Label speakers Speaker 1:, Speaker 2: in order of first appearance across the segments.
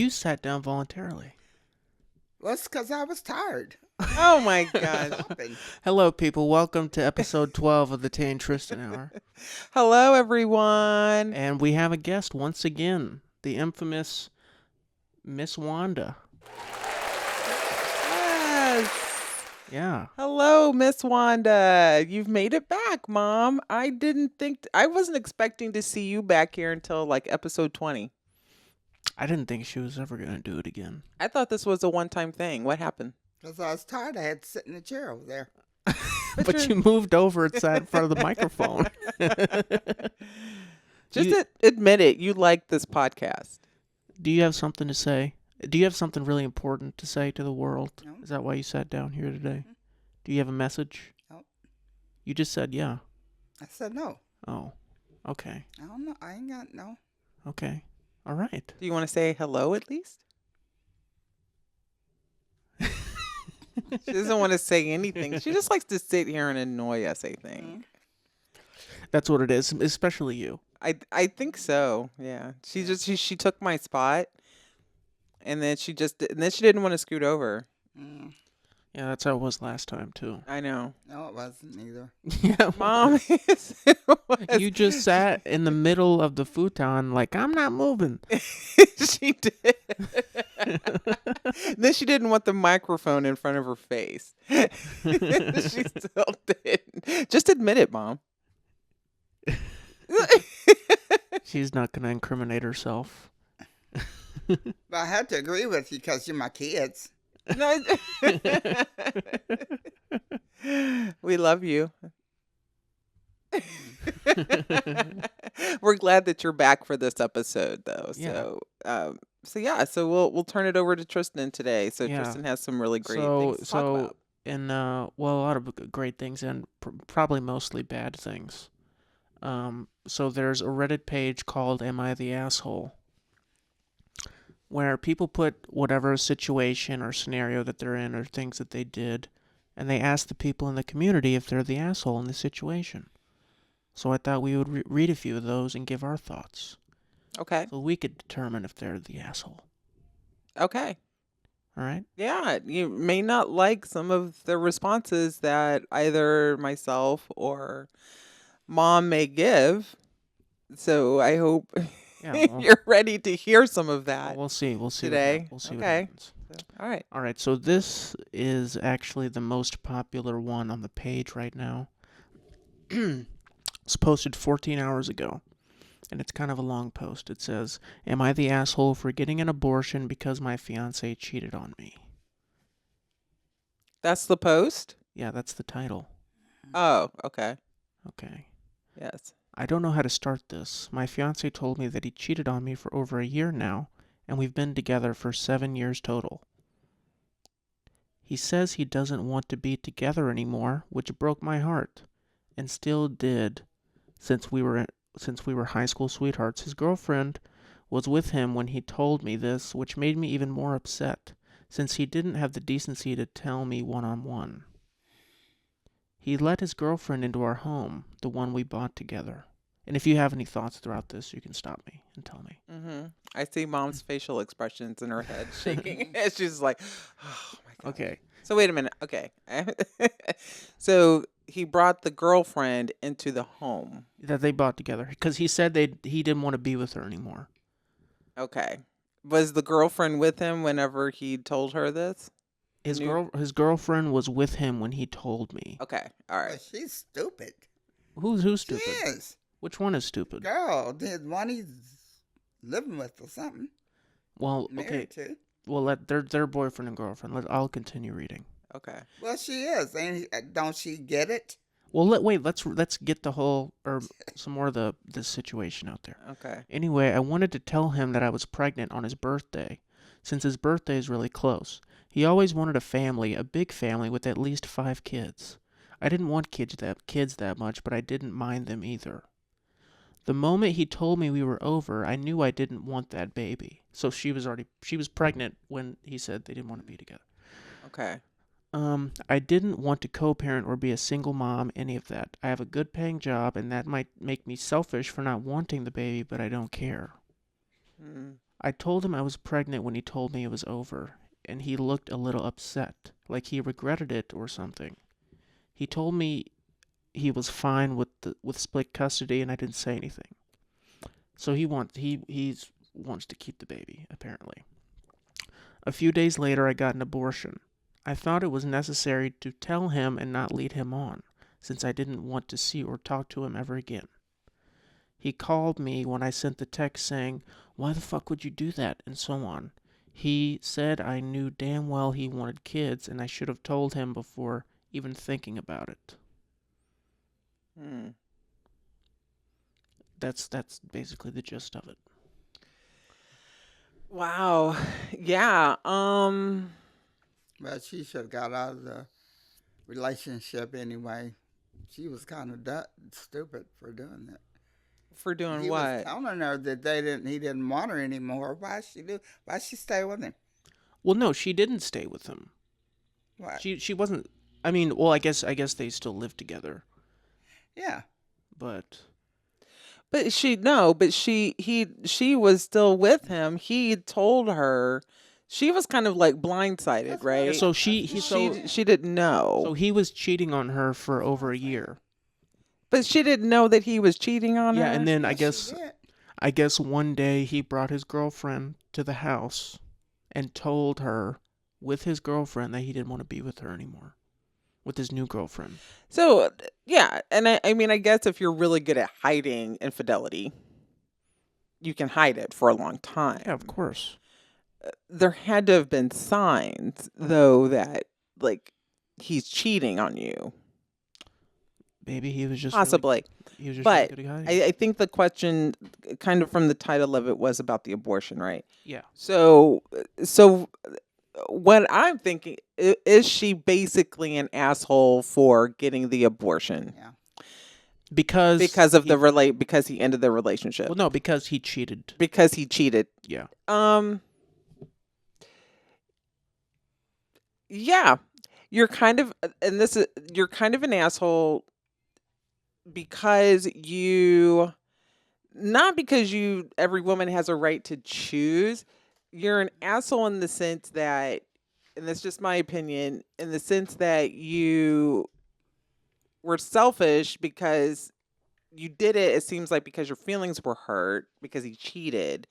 Speaker 1: you sat down voluntarily.
Speaker 2: Well, it's because I was tired.
Speaker 3: Oh my gosh.
Speaker 2: Stopping.
Speaker 1: Hello, people. Welcome to episode 12 of the Tay and Tristan Hour.
Speaker 3: Hello, everyone.
Speaker 1: And we have a guest once again, the infamous Miss Wanda.
Speaker 3: Yes.
Speaker 1: Yeah.
Speaker 3: Hello, Miss Wanda. You've made it back, Mom. I wasn't expecting to see you back here until like episode 20.
Speaker 1: I didn't think she was ever going to do it again.
Speaker 3: I thought this was a one-time thing. What happened?
Speaker 2: Because I was tired. I had to sit in the chair over there.
Speaker 1: But you moved over and sat in front of the microphone.
Speaker 3: Admit it. You like this podcast.
Speaker 1: Do you have something to say? Do you have something really important to say to the world?
Speaker 2: No.
Speaker 1: Is that why you sat down here today? Do you have a message?
Speaker 2: No.
Speaker 1: You just said yeah.
Speaker 2: I said no.
Speaker 1: Oh, okay.
Speaker 2: I don't know. I ain't got no.
Speaker 1: Okay. All right.
Speaker 3: Do you want to say hello at least? She doesn't want to say anything. She just likes to sit here and annoy us, I think.
Speaker 1: That's what it is, especially you.
Speaker 3: I think so. Yeah. She took my spot, and then she didn't want to scoot over.
Speaker 2: Mm.
Speaker 1: Yeah, that's how it was last time too.
Speaker 3: I know.
Speaker 2: No, it wasn't either.
Speaker 1: Yeah,
Speaker 3: Mom,
Speaker 1: you just sat in the middle of the futon like, I'm not moving.
Speaker 3: She did. Then she didn't want the microphone in front of her face. She still did. Just admit it, Mom.
Speaker 1: She's not going to incriminate herself.
Speaker 2: But I had to agree with you because you're my kids.
Speaker 3: No. We love you. We're glad that you're back for this episode, though.
Speaker 1: Yeah.
Speaker 3: So we'll turn it over to Tristan today. So
Speaker 1: Yeah.
Speaker 3: Tristan has some really great things to talk about.
Speaker 1: And a lot of great things and probably mostly bad things. So there's a Reddit page called Am I the Asshole? Where people put whatever situation or scenario that they're in or things that they did, and they ask the people in the community if they're the asshole in the situation. So I thought we would read a few of those and give our thoughts.
Speaker 3: Okay.
Speaker 1: So we could determine if they're the asshole.
Speaker 3: Okay.
Speaker 1: All right?
Speaker 3: Yeah, you may not like some of the responses that either myself or Mom may give. So I hope you're ready to hear some of that.
Speaker 1: We'll see. We'll see
Speaker 3: today.
Speaker 1: We'll see what
Speaker 3: Okay.
Speaker 1: happens.
Speaker 3: All right.
Speaker 1: All right. So this is actually the most popular one on the page right now. It's posted 14 hours ago, and it's kind of a long post. It says, "Am I the asshole for getting an abortion because my fiance cheated on me?"
Speaker 3: That's the post?
Speaker 1: Yeah, that's the title.
Speaker 3: Oh, okay.
Speaker 1: Okay.
Speaker 3: Yes.
Speaker 1: I don't know how to start this. My fiance told me that he cheated on me for over a year now, and we've been together for 7 years total. He says he doesn't want to be together anymore, which broke my heart, and still did, since we were high school sweethearts. His girlfriend was with him when he told me this, which made me even more upset, since he didn't have the decency to tell me one-on-one. He let his girlfriend into our home, the one we bought together. And if you have any thoughts throughout this, you can stop me and tell me.
Speaker 3: Mm-hmm. I see Mom's facial expressions in her head shaking. She's like, oh, my God.
Speaker 1: Okay.
Speaker 3: So wait a minute. Okay. So he brought the girlfriend into the home.
Speaker 1: That they bought together. Because he said he didn't want to be with her anymore.
Speaker 3: Okay. Was the girlfriend with him whenever he told her this?
Speaker 1: His girlfriend was with him when he told me.
Speaker 3: Okay. All right.
Speaker 2: Well, she's stupid.
Speaker 1: Who's stupid?
Speaker 2: She is.
Speaker 1: Which one is stupid?
Speaker 2: Girl, the one he's living with or something.
Speaker 1: Well,
Speaker 2: Married
Speaker 1: okay.
Speaker 2: to.
Speaker 1: Well, their boyfriend and girlfriend. I'll continue reading.
Speaker 3: Okay.
Speaker 2: Well, she is. Don't she get it?
Speaker 1: Well, let's get the whole or some more of this situation out there.
Speaker 3: Okay.
Speaker 1: Anyway, I wanted to tell him that I was pregnant on his birthday, since his birthday is really close. He always wanted a big family with at least 5 kids. I didn't want kids that much, but I didn't mind them either. The moment he told me we were over, I knew I didn't want that baby. So she was pregnant when he said they didn't want to be together.
Speaker 3: Okay.
Speaker 1: I didn't want to co-parent or be a single mom, any of that. I have a good paying job, and that might make me selfish for not wanting the baby, but I don't care. I told him I was pregnant when he told me it was over, and he looked a little upset, like he regretted it or something. He told me he was fine with split custody, and I didn't say anything. So he wants to keep the baby, apparently. A few days later, I got an abortion. I thought it was necessary to tell him and not lead him on, since I didn't want to see or talk to him ever again. He called me when I sent the text saying, "Why the fuck would you do that?" and so on. He said I knew damn well he wanted kids, and I should have told him before even thinking about it.
Speaker 3: Hmm.
Speaker 1: That's basically the gist of it.
Speaker 3: Wow. Yeah.
Speaker 2: But she should have got out of the relationship anyway. She was kind of stupid for doing that.
Speaker 3: For doing
Speaker 2: He
Speaker 3: what?
Speaker 2: was telling her that he didn't want her anymore. Why she stay with him?
Speaker 1: Well, no, she didn't stay with him.
Speaker 2: What?
Speaker 1: She wasn't. I mean, well, I guess they still live together.
Speaker 2: Yeah.
Speaker 1: But
Speaker 3: she was still with him. He told her. She was kind of like blindsided,
Speaker 2: That's
Speaker 3: right?
Speaker 1: so
Speaker 3: she didn't know.
Speaker 1: So he was cheating on her for over a year.
Speaker 3: But she didn't know that he was cheating on her.
Speaker 1: Yeah, and then
Speaker 2: Yes,
Speaker 1: I guess one day he brought his girlfriend to the house and told her with his girlfriend that he didn't want to be with her anymore. With his new girlfriend.
Speaker 3: So, yeah, and I mean, I guess if you're really good at hiding infidelity, you can hide it for a long time.
Speaker 1: Yeah, of course.
Speaker 3: There had to have been signs, though, that, like, he's cheating on you.
Speaker 1: Maybe he was just
Speaker 3: possibly.
Speaker 1: He was just
Speaker 3: but
Speaker 1: really good at hiding.
Speaker 3: I think the question, kind of from the title of it, was about the abortion, right?
Speaker 1: Yeah.
Speaker 3: So what I'm thinking, is she basically an asshole for getting the abortion?
Speaker 2: Yeah.
Speaker 1: Because
Speaker 3: because he ended the relationship.
Speaker 1: Well, no, because he cheated.
Speaker 3: Because he cheated.
Speaker 1: Yeah.
Speaker 3: Yeah. You're kind of an asshole because not because every woman has a right to choose. You're an asshole in the sense that, and that's just my opinion, in the sense that you were selfish because you did it seems like because your feelings were hurt because he cheated.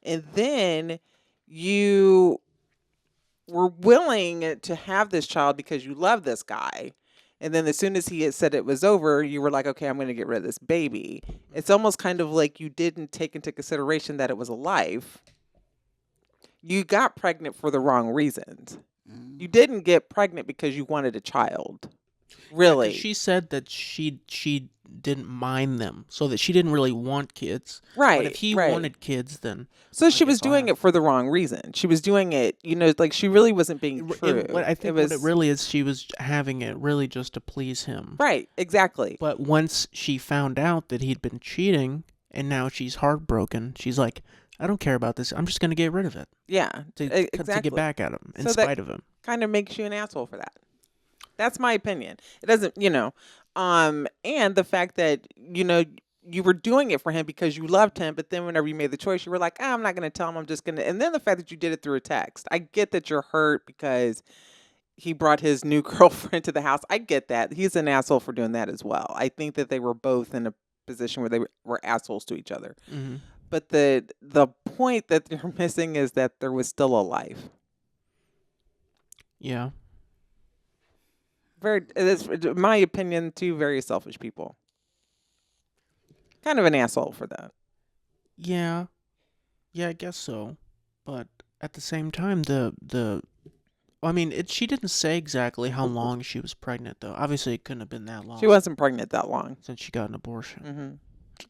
Speaker 3: And then you were willing to have this child because you love this guy. And then as soon as he had said it was over, you were like, okay, I'm going to get rid of this baby. It's almost kind of like you didn't take into consideration that it was a life. You got pregnant for the wrong reasons. You didn't get pregnant because you wanted a child. Really.
Speaker 1: Yeah, she said that she didn't mind them, so that she didn't really want kids.
Speaker 3: Right.
Speaker 1: But if he wanted kids, then...
Speaker 3: So she was doing it for the wrong reason. She was doing it, like she really wasn't being true.
Speaker 1: I think what it really is, she was having it really just to please him.
Speaker 3: Right, exactly.
Speaker 1: But once she found out that he'd been cheating, and now she's heartbroken, she's like, I don't care about this. I'm just going to get rid of it.
Speaker 3: Yeah, exactly.
Speaker 1: To get back at him, in spite of him.
Speaker 3: Kind of makes you an asshole for that. That's my opinion. It doesn't, and the fact that, you were doing it for him because you loved him, but then whenever you made the choice, you were like, I'm not going to tell him, I'm just going to, and then the fact that you did it through a text. I get that you're hurt because he brought his new girlfriend to the house. I get that. He's an asshole for doing that as well. I think that they were both in a position where they were assholes to each other.
Speaker 1: Mm-hmm.
Speaker 3: But the point that you're missing is that there was still a life.
Speaker 1: Yeah.
Speaker 3: It's, in my opinion, two very selfish people. Kind of an asshole for that.
Speaker 1: Yeah. Yeah, I guess so. But at the same time, she didn't say exactly how long she was pregnant, though. Obviously, it couldn't have been that long.
Speaker 3: She wasn't pregnant that long.
Speaker 1: Since she got an abortion.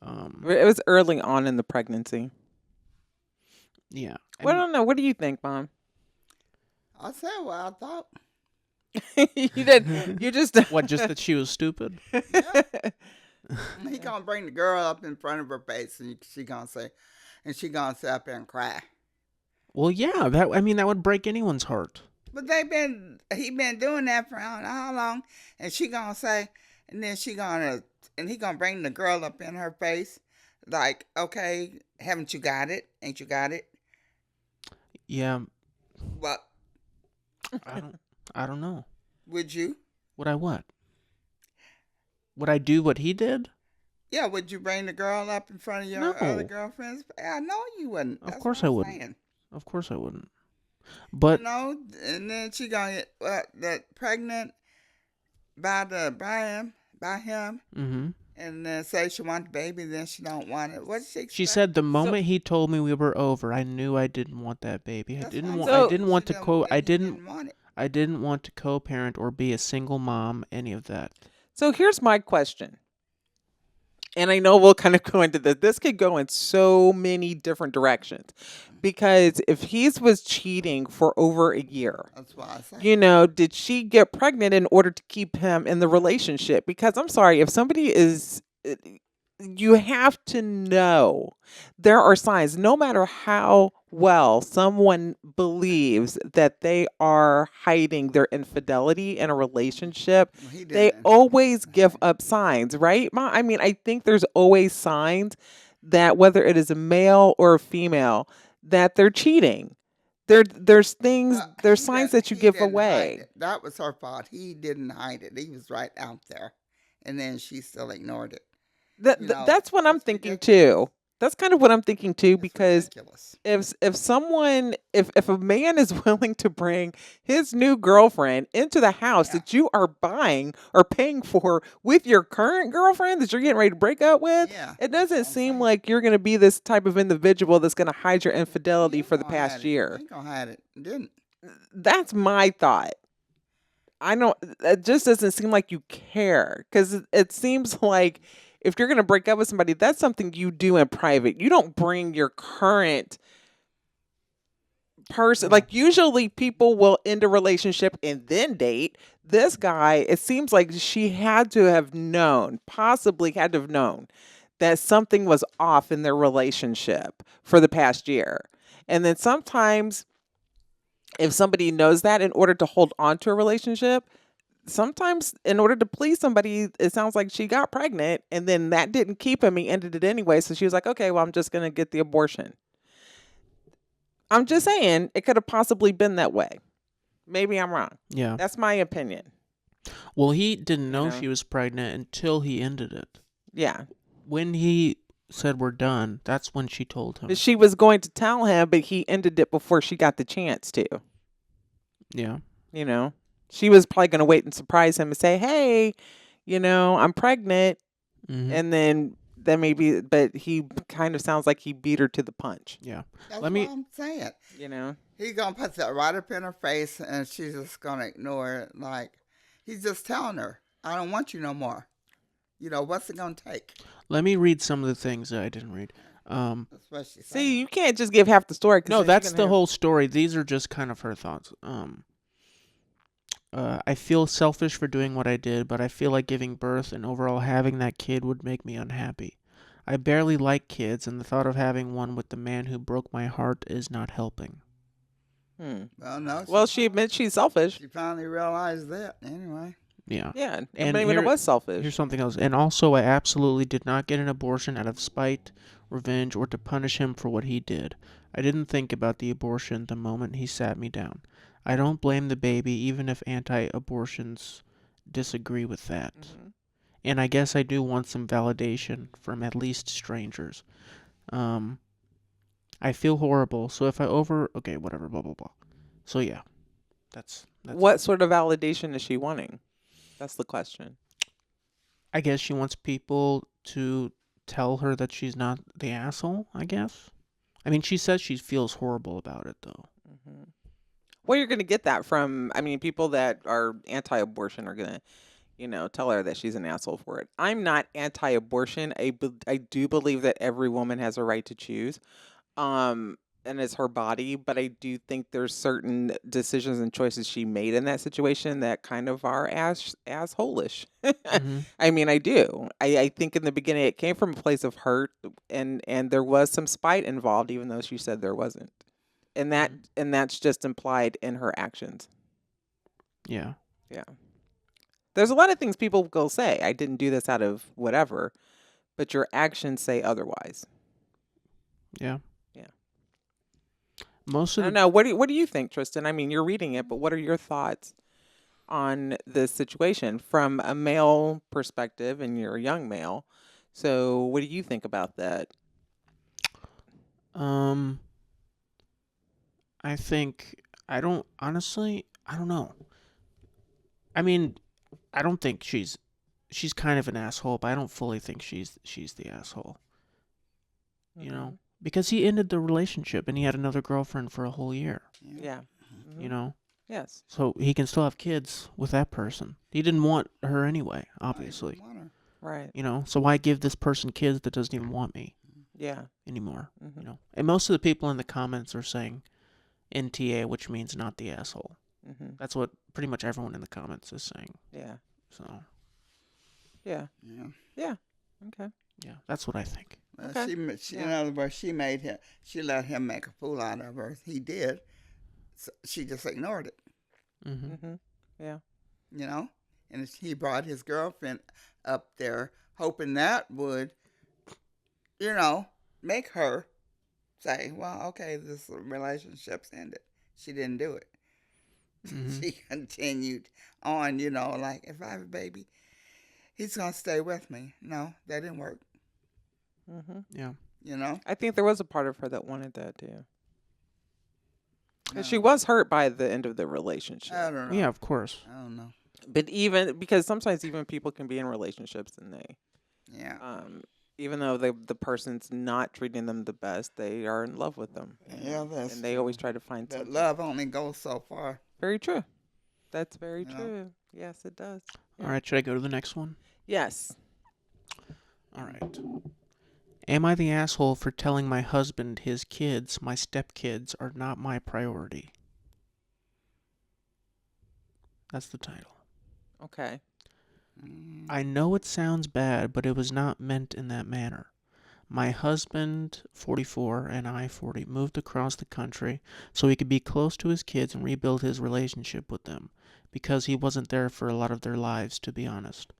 Speaker 3: Mm-hmm. It was early on in the pregnancy.
Speaker 1: Yeah.
Speaker 3: I don't know. What do you think, Mom?
Speaker 2: I said what I thought.
Speaker 3: You did. You just...
Speaker 1: What, just that she was stupid?
Speaker 2: Yeah. He gonna bring the girl up in front of her face, and she gonna sit up there and cry.
Speaker 3: Well,
Speaker 1: yeah, that would break anyone's heart.
Speaker 2: But he been doing that for I don't know how long, and she gonna say, and then he gonna bring the girl up in her face, like, okay, haven't you got it? Ain't you got it?
Speaker 1: Yeah,
Speaker 2: What
Speaker 1: I don't. I don't know.
Speaker 2: would you?
Speaker 1: Would I what? Would I do what he did?
Speaker 2: Yeah, would you bring the girl up in front of your other
Speaker 1: No.
Speaker 2: girlfriends? I know you wouldn't.
Speaker 1: Of
Speaker 2: That's what
Speaker 1: course I
Speaker 2: I'm
Speaker 1: wouldn't.
Speaker 2: saying.
Speaker 1: Of course I wouldn't.
Speaker 2: You
Speaker 1: But
Speaker 2: know, and then she gonna get that pregnant by him,
Speaker 1: mm-hmm.
Speaker 2: and then say she want the baby, then she don't want it. What does she
Speaker 1: She
Speaker 2: expect?
Speaker 1: said the
Speaker 3: So
Speaker 1: moment he told me we were over, I knew I didn't want that baby.
Speaker 2: That's what I'm
Speaker 1: I
Speaker 3: so
Speaker 2: saying.
Speaker 1: didn't
Speaker 2: She
Speaker 1: want to
Speaker 2: didn't. He didn't want it.
Speaker 1: I didn't want to co-parent or be a single mom, any of that.
Speaker 3: so here's my question. And I know we'll kind of go into this. This could go in so many different directions. Because if he was cheating for over a year,
Speaker 2: That's why I say.
Speaker 3: did she get pregnant in order to keep him in the relationship? Because I'm sorry, if somebody is, you have to know there are signs, no matter how well someone believes that they are hiding their infidelity in a relationship,
Speaker 2: Well, he
Speaker 3: they
Speaker 2: didn't.
Speaker 3: always give
Speaker 2: Hide it.
Speaker 3: up signs, right? I mean, I think there's always signs that whether it is a male or a female, that they're cheating. There's things,
Speaker 2: Well,
Speaker 3: there's signs that you
Speaker 2: he
Speaker 3: give
Speaker 2: didn't hide
Speaker 3: away.
Speaker 2: it. That was her fault. He didn't hide it. He was right out there, and then she still ignored it.
Speaker 3: That's what I'm
Speaker 2: That's
Speaker 3: thinking
Speaker 2: ridiculous.
Speaker 3: too. That's kind of what I'm thinking too,
Speaker 2: It's
Speaker 3: because
Speaker 2: ridiculous.
Speaker 3: if a man is willing to bring his new girlfriend into the house
Speaker 2: Yeah.
Speaker 3: that you are buying or paying for with your current girlfriend that you're getting ready to break up with,
Speaker 2: Yeah,
Speaker 3: it
Speaker 2: that's what
Speaker 3: doesn't
Speaker 2: I'm
Speaker 3: seem
Speaker 2: saying.
Speaker 3: like you're going to be this type of individual that's going to hide your
Speaker 2: He
Speaker 3: infidelity
Speaker 2: ain't
Speaker 3: for the
Speaker 2: gonna hide
Speaker 3: past
Speaker 2: it. He
Speaker 3: year.
Speaker 2: ain't gonna hide it. Didn't.
Speaker 3: That's my thought. I don't. It just doesn't seem like you care, because it seems like if you're going to break up with somebody, that's something you do in private. You don't bring your current person.
Speaker 1: Well,
Speaker 3: Like, usually people will end a relationship and then date. This guy, it seems like she had to have known, possibly had to have known, that something was off in their relationship for the past year. And then sometimes, if somebody knows that, in order to hold on to a relationship, sometimes in order to please somebody, it sounds like she got pregnant and then that didn't keep him. He ended it anyway. So she was like, okay, well, I'm just going to get the abortion. I'm just saying it could have possibly been that way. Maybe I'm wrong.
Speaker 1: yeah.
Speaker 3: That's my opinion.
Speaker 1: Well, he didn't
Speaker 3: You
Speaker 1: know
Speaker 3: know?
Speaker 1: she was pregnant until he ended it.
Speaker 3: Yeah.
Speaker 1: When he said we're done, that's when she told him.
Speaker 3: But she was going to tell him, but he ended it before she got the chance to.
Speaker 1: Yeah.
Speaker 3: She was probably going to wait and surprise him and say, hey, I'm pregnant.
Speaker 1: Mm-hmm.
Speaker 3: And then maybe, but he kind of sounds like he beat her to the punch.
Speaker 1: Yeah.
Speaker 2: That's
Speaker 1: Let
Speaker 2: what
Speaker 1: me.
Speaker 2: I'm saying.
Speaker 3: You
Speaker 2: He gonna put that right up in her face, and she's just gonna ignore it. Like he's just telling her, "I don't want you no more." What's it gonna take?
Speaker 1: Let me read some of the things that I didn't read.
Speaker 2: That's what she's saying.
Speaker 3: See, you can't just give half the story. 'Cause
Speaker 1: No,
Speaker 3: then you're
Speaker 1: that's
Speaker 3: gonna
Speaker 1: the
Speaker 3: have-
Speaker 1: whole story. These are just kind of her thoughts. I feel selfish for doing what I did, but I feel like giving birth and overall having that kid would make me unhappy. I barely like kids, and the thought of having one with the man who broke my heart is not helping.
Speaker 2: Well, no.
Speaker 3: Well, she admits she's selfish.
Speaker 2: She finally realized that. Anyway.
Speaker 1: Yeah.
Speaker 3: Yeah,
Speaker 1: And
Speaker 3: everybody knew it was selfish.
Speaker 1: Here's something else. And also, I absolutely did not get an abortion out of spite, revenge, or to punish him for what he did. I didn't think about the abortion the moment he sat me down. I don't blame the baby, even if anti-abortions disagree with that.
Speaker 3: Mm-hmm.
Speaker 1: And I guess I do want some validation from at least strangers. I feel horrible, so if okay, whatever, blah, blah, blah. So yeah, that's
Speaker 3: What sort of validation is she wanting? That's the question.
Speaker 1: I guess she wants people to tell her that she's not the asshole, I guess. I mean, she says she feels horrible about it, though.
Speaker 3: Mm-hmm. Well, you're going to get that from, people that are anti-abortion are going to, tell her that she's an asshole for it. I'm not anti-abortion. I do believe that every woman has a right to choose. And it's her body, but I do think there's certain decisions and choices she made in that situation that kind of are asshole-ish.
Speaker 1: Mm-hmm.
Speaker 3: I do. I think in the beginning it came from a place of hurt, and there was some spite involved, even though she said there wasn't. And that's just implied in her actions.
Speaker 1: Yeah.
Speaker 3: Yeah. There's a lot of things people will say, I didn't do this out of whatever, but your actions say otherwise.
Speaker 1: Yeah.
Speaker 3: Yeah.
Speaker 1: Most
Speaker 3: I
Speaker 1: of
Speaker 3: don't
Speaker 1: the
Speaker 3: know. What do you think, Tristan? I mean, you're reading it, but what are your thoughts on this situation from a male perspective, and you're a young male? So, what do you think about that?
Speaker 1: um, I think I don't honestly. I don't know. I mean, I don't think she's kind of an asshole, but I don't fully think she's the asshole. You
Speaker 3: Mm-hmm.
Speaker 1: know, because he ended the relationship and he had another girlfriend for a whole year.
Speaker 3: Yeah.
Speaker 1: You
Speaker 3: Mm-hmm.
Speaker 1: know,
Speaker 3: Yes.
Speaker 1: so he can still have kids with that person. He didn't want her anyway,
Speaker 2: I didn't
Speaker 1: obviously.
Speaker 2: want her.
Speaker 3: Right.
Speaker 1: You know, so why give this person kids that doesn't even want me
Speaker 3: Yeah.
Speaker 1: anymore?
Speaker 3: Mm-hmm.
Speaker 1: You know, and most of the people in the comments are saying NTA, which means not the asshole.
Speaker 3: Mm-hmm.
Speaker 1: That's what pretty much everyone in the comments is saying.
Speaker 3: Yeah.
Speaker 1: So
Speaker 3: Yeah.
Speaker 2: Yeah.
Speaker 3: Yeah. Okay.
Speaker 1: yeah, that's what I think.
Speaker 2: Well,
Speaker 3: Okay.
Speaker 2: she
Speaker 3: Yeah.
Speaker 2: in other words, she let him make a fool out of her. He did. So she just ignored it,
Speaker 1: Mm-hmm.
Speaker 3: Mm-hmm. Yeah.
Speaker 2: you know. And he brought his girlfriend up there, hoping that would, you know, make her say, "Well, okay, this relationship's ended." She didn't do it.
Speaker 1: Mm-hmm.
Speaker 2: She continued on, you know, like if I have a baby, he's gonna stay with me. No, that didn't work.
Speaker 3: Mm-hmm.
Speaker 1: Yeah.
Speaker 2: You know.
Speaker 3: I think there was a part of her that wanted that too.
Speaker 2: I
Speaker 3: And she
Speaker 2: don't
Speaker 3: was hurt by the end of the relationship.
Speaker 2: I don't know.
Speaker 1: Yeah, of course.
Speaker 2: I don't know.
Speaker 3: But even because sometimes even people can be in relationships and they,
Speaker 2: Yeah.
Speaker 3: even though the person's not treating them the best, they are in love with them.
Speaker 2: Yeah, that's
Speaker 3: And they
Speaker 2: true.
Speaker 3: always try to find
Speaker 2: But
Speaker 3: something.
Speaker 2: love only goes so far.
Speaker 3: Very true. That's very
Speaker 2: You know?
Speaker 3: true. Yes, it does.
Speaker 1: All right, should I go to the next one?
Speaker 3: Yes.
Speaker 1: All right. Am I the asshole for telling my husband his kids, my stepkids, are not my priority? That's the title.
Speaker 3: Okay.
Speaker 1: I know it sounds bad, but it was not meant in that manner. My husband, 44, and I, 40, moved across the country so he could be close to his kids and rebuild his relationship with them, because he wasn't there for a lot of their lives, to be honest.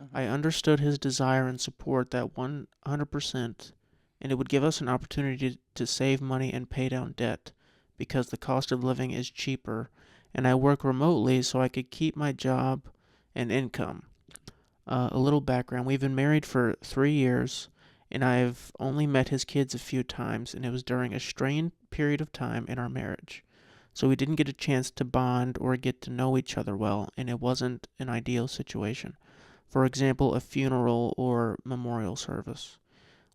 Speaker 3: Mm-hmm.
Speaker 1: I understood his desire and support that 100%, and it would give us an opportunity to save money and pay down debt, because the cost of living is cheaper, and I work remotely so I could keep my job and income. A little background. We've been married for 3 years, and I've only met his kids a few times, and it was during a strained period of time in our marriage. So we didn't get a chance to bond or get to know each other well, and it wasn't an ideal situation. For example, a funeral or memorial service.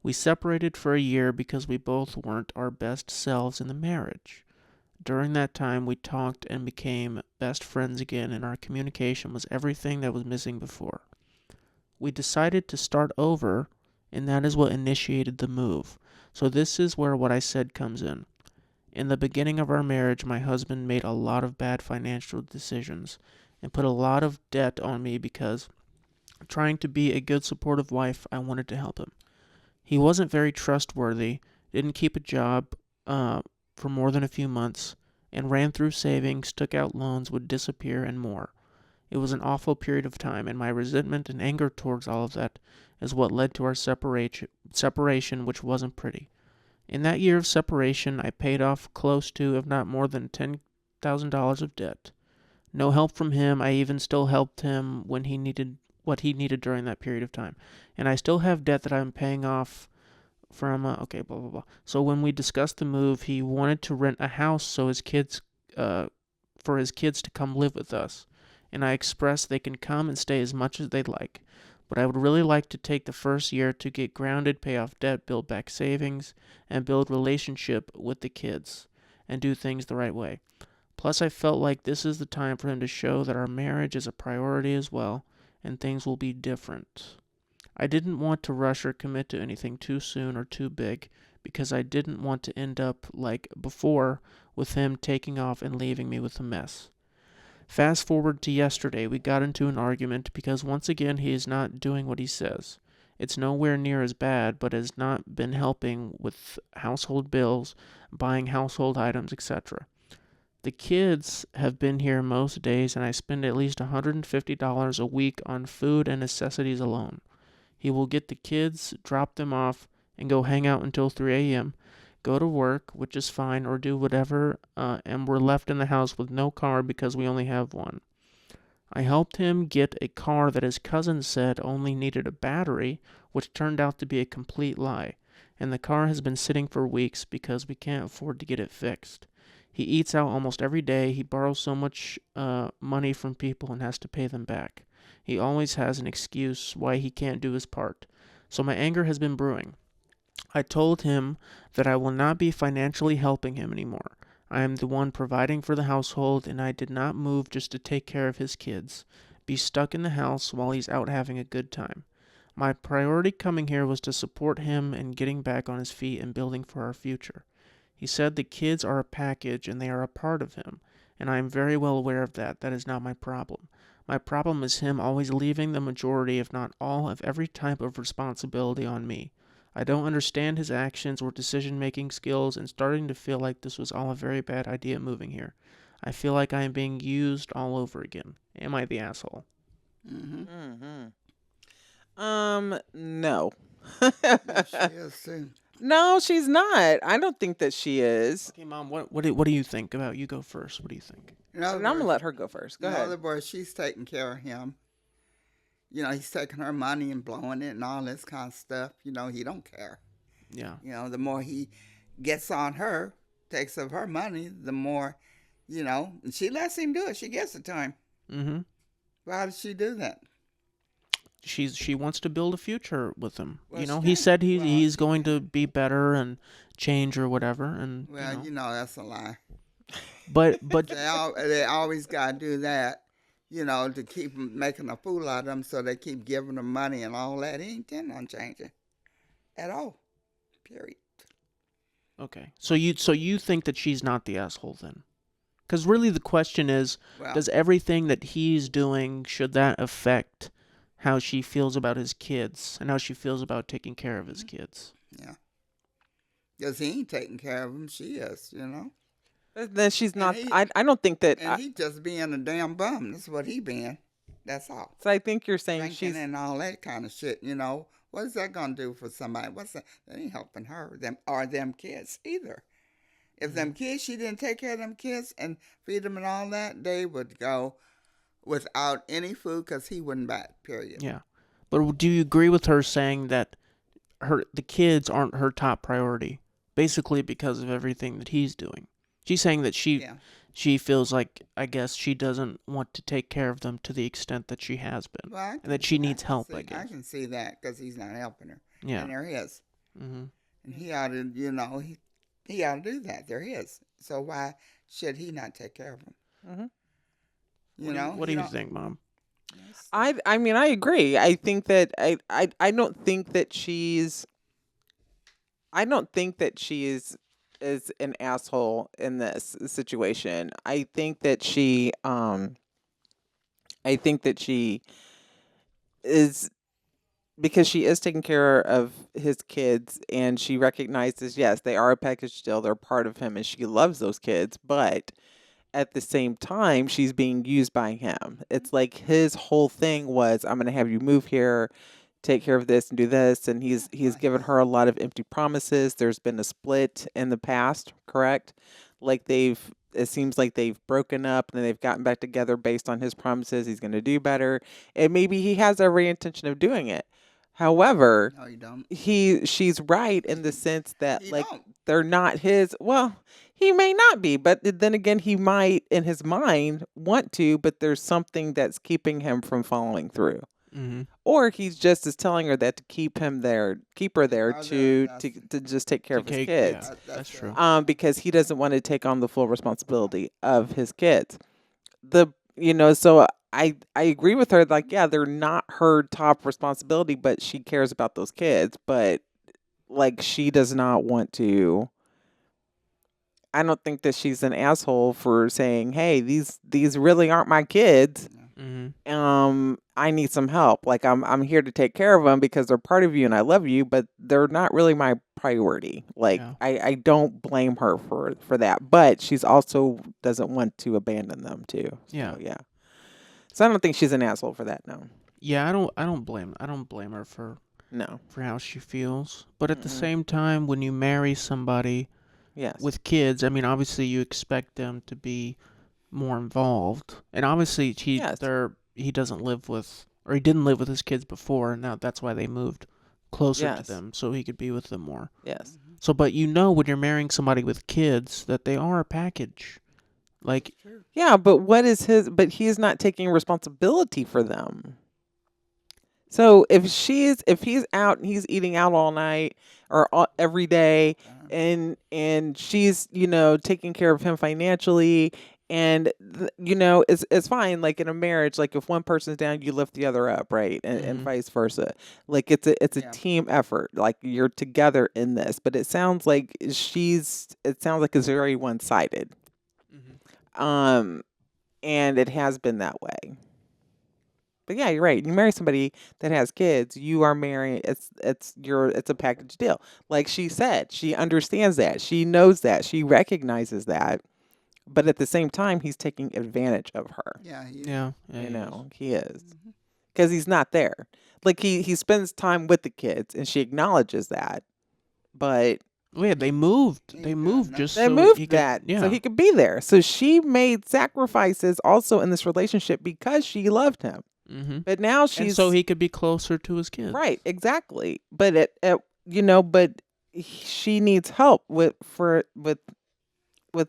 Speaker 1: We separated for a year because we both weren't our best selves in the marriage. During that time, we talked and became best friends again, and our communication was everything that was missing before. We decided to start over, and that is what initiated the move. So this is where what I said comes in. In the beginning of our marriage, my husband made a lot of bad financial decisions and put a lot of debt on me because, trying to be a good supportive wife, I wanted to help him. He wasn't very trustworthy, didn't keep a job for more than a few months, and ran through savings, took out loans, would disappear, and more. It was an awful period of time, and my resentment and anger towards all of that is what led to our separation, which wasn't pretty. In that year of separation, I paid off close to, if not more than, $10,000 of debt. No help from him. I even still helped him when he needed what he needed during that period of time. And I still have debt that I'm paying off from, okay, blah, blah, blah. So when we discussed the move, he wanted to rent a house so for his kids to come live with us. And I expressed they can come and stay as much as they'd like. But I would really like to take the first year to get grounded, pay off debt, build back savings, and build relationship with the kids, and do things the right way. Plus, I felt like this is the time for him to show that our marriage is a priority as well, and things will be different. I didn't want to rush or commit to anything too soon or too big, because I didn't want to end up like before, with him taking off and leaving me with a mess. Fast forward to yesterday, we got into an argument because once again he is not doing what he says. It's nowhere near as bad, but has not been helping with household bills, buying household items, etc. The kids have been here most days, and I spend at least $150 a week on food and necessities alone. He will get the kids, drop them off, and go hang out until 3 a.m., go to work, which is fine, or do whatever, and we're left in the house with no car because we only have one. I helped him get a car that his cousin said only needed a battery, which turned out to be a complete lie, and the car has been sitting for weeks because we can't afford to get it fixed. He eats out almost every day. He borrows so much money from people and has to pay them back. He always has an excuse why he can't do his part. So my anger has been brewing. I told him that I will not be financially helping him anymore. I am the one providing for the household, and I did not move just to take care of his kids, be stuck in the house while he's out having a good time. My priority coming here was to support him and getting back on his feet and building for our future. He said the kids are a package and they are a part of him, and I am very well aware of that. That is not my problem. My problem is him always leaving the majority, if not all, of every type of responsibility on me. I don't understand his actions or decision-making skills and starting to feel like this was all a very bad idea moving here. I feel like I am being used all over again. Am I the asshole?
Speaker 3: No.
Speaker 2: She is too.
Speaker 3: No, she's not. I don't think that she is.
Speaker 1: Okay, Mom, what do you think about? You go first. What do you think?
Speaker 3: And I'm going to let her go first. Go
Speaker 2: in
Speaker 3: ahead.
Speaker 2: other words, she's taking care of him. You know, he's taking her money and blowing it and all this kind of stuff. You know, he don't care.
Speaker 1: Yeah.
Speaker 2: You know, the more he gets on her, takes of her money, the more, you know, and she lets him do it. She gives it to him.
Speaker 1: Mm-hmm.
Speaker 2: Why does she do that?
Speaker 1: She wants to build a future with him.
Speaker 2: Well,
Speaker 1: you know,
Speaker 2: she
Speaker 1: he said
Speaker 2: can't. Well,
Speaker 1: he's
Speaker 2: she
Speaker 1: going to
Speaker 2: can't.
Speaker 1: be better and change or whatever. And
Speaker 2: Well, you know that's a lie.
Speaker 1: but
Speaker 2: They always got to do that, you know, to keep making a fool out of them, so they keep giving them money and all that. He ain't intending on changing at all. Period.
Speaker 1: okay. So you think that she's not the asshole then? Because really the question is,
Speaker 2: Well,
Speaker 1: does everything that he's doing, should that affect how she feels about his kids and how she feels about taking care of his kids?
Speaker 2: yeah. Because he ain't taking care of them. She is, you know.
Speaker 3: Then she's not.
Speaker 2: he-
Speaker 3: I don't think that.
Speaker 2: And he just being a damn bum. That's what he being. That's all.
Speaker 3: So I think you're saying
Speaker 2: Drinking and all that kind of shit, you know. What is that going to do for somebody? What's that? That ain't helping her or them kids either. If them kids, she didn't take care of them kids and feed them and all that, they would go without any food because he wouldn't buy it, period.
Speaker 1: Yeah. But do you agree with her saying that the kids aren't her top priority, basically because of everything that he's doing? She's saying that she feels like, I guess, she doesn't want to take care of them to the extent that she has been,
Speaker 2: Well,
Speaker 1: and that she needs help, I
Speaker 2: I
Speaker 1: guess.
Speaker 2: can see that because he's not helping her.
Speaker 1: Yeah.
Speaker 2: And there is.
Speaker 1: Mm-hmm.
Speaker 2: And he ought to, you know, he ought to do that. There is. So why should he not take care of them?
Speaker 3: Mm-hmm.
Speaker 2: You know?
Speaker 1: What do you think, Mom?
Speaker 3: I mean, I agree. I think that I don't think that she's. I don't think that she is an asshole in this situation. I think that she is, because she is taking care of his kids, and she recognizes, yes, they are a package deal, they're part of him, and she loves those kids, but at the same time, she's being used by him. It's like his whole thing was, I'm going to have you move here, take care of this and do this, and he's given her a lot of empty promises. There's been a split in the past, correct? Like it seems like they've broken up and then they've gotten back together based on his promises. He's going to do better, and maybe he has every intention of doing it. However,
Speaker 2: No, you don't.
Speaker 3: she's right in the sense that
Speaker 2: He
Speaker 3: like
Speaker 2: don't.
Speaker 3: they're not his. Well, he may not be, but then again, he might in his mind want to, but there's something that's keeping him from following through.
Speaker 1: Mm-hmm.
Speaker 3: Or he's just as telling her that to keep her there
Speaker 2: Oh,
Speaker 3: to
Speaker 2: that's-
Speaker 3: just take care of his
Speaker 1: Yeah,
Speaker 3: kids.
Speaker 1: that's true.
Speaker 3: Because he doesn't want to take on the full responsibility of his kids. So I agree with her, like, yeah, they're not her top responsibility, but she cares about those kids. But like, she does not want to. I don't think that she's an asshole for saying, hey, these really aren't my kids.
Speaker 1: Mm-hmm.
Speaker 3: I need some help. Like, I'm here to take care of them because they're part of you and I love you, but they're not really my priority. Like,
Speaker 1: Yeah.
Speaker 3: I don't blame her for that, but she's also doesn't want to abandon them too.
Speaker 1: Yeah.
Speaker 3: So, yeah. So I don't think she's an asshole for that. No.
Speaker 1: Yeah, I don't blame her for
Speaker 3: No.
Speaker 1: how she feels. But at the
Speaker 3: Mm-mm.
Speaker 1: same time, when you marry somebody
Speaker 3: Yes.
Speaker 1: with kids, I mean, obviously you expect them to be more involved, and obviously
Speaker 3: Yes.
Speaker 1: he doesn't live with, or he didn't live with his kids before, and now that's why they moved closer to
Speaker 3: Yes.
Speaker 1: them so he could be with them more.
Speaker 3: Yes.
Speaker 1: So, but you know, when you're marrying somebody with kids, that they are a package. Like,
Speaker 2: True.
Speaker 3: Yeah, but what is his? But he's not taking responsibility for them. So if he's out and he's eating out all night or every day, and she's taking care of him financially, and it's fine. Like in a marriage, like if one person's down, you lift the other up, right, and
Speaker 1: Mhm.
Speaker 3: vice versa. Like it's a
Speaker 2: Yeah.
Speaker 3: team effort. Like you're together in this. But it sounds like it's very one sided. And it has been that way. But yeah, you're right. You marry somebody that has kids, you are marrying. It's a package deal. Like she said, she understands that. She knows that. She recognizes that. But at the same time, he's taking advantage of her.
Speaker 2: Yeah.
Speaker 1: yeah,
Speaker 3: He is because he's not there. Like he spends time with the kids, and she acknowledges that. But
Speaker 1: Oh, yeah, they moved.
Speaker 2: Ain't
Speaker 1: They
Speaker 2: done
Speaker 1: moved
Speaker 2: nothing.
Speaker 1: just
Speaker 3: they
Speaker 1: so
Speaker 3: moved
Speaker 1: he could.
Speaker 3: that
Speaker 1: Yeah.
Speaker 3: so he could be there. So she made sacrifices also in this relationship because she loved him.
Speaker 1: Mm-hmm.
Speaker 3: But now
Speaker 1: And
Speaker 3: she's
Speaker 1: so he could be closer to his kids.
Speaker 3: right, exactly. But she needs help with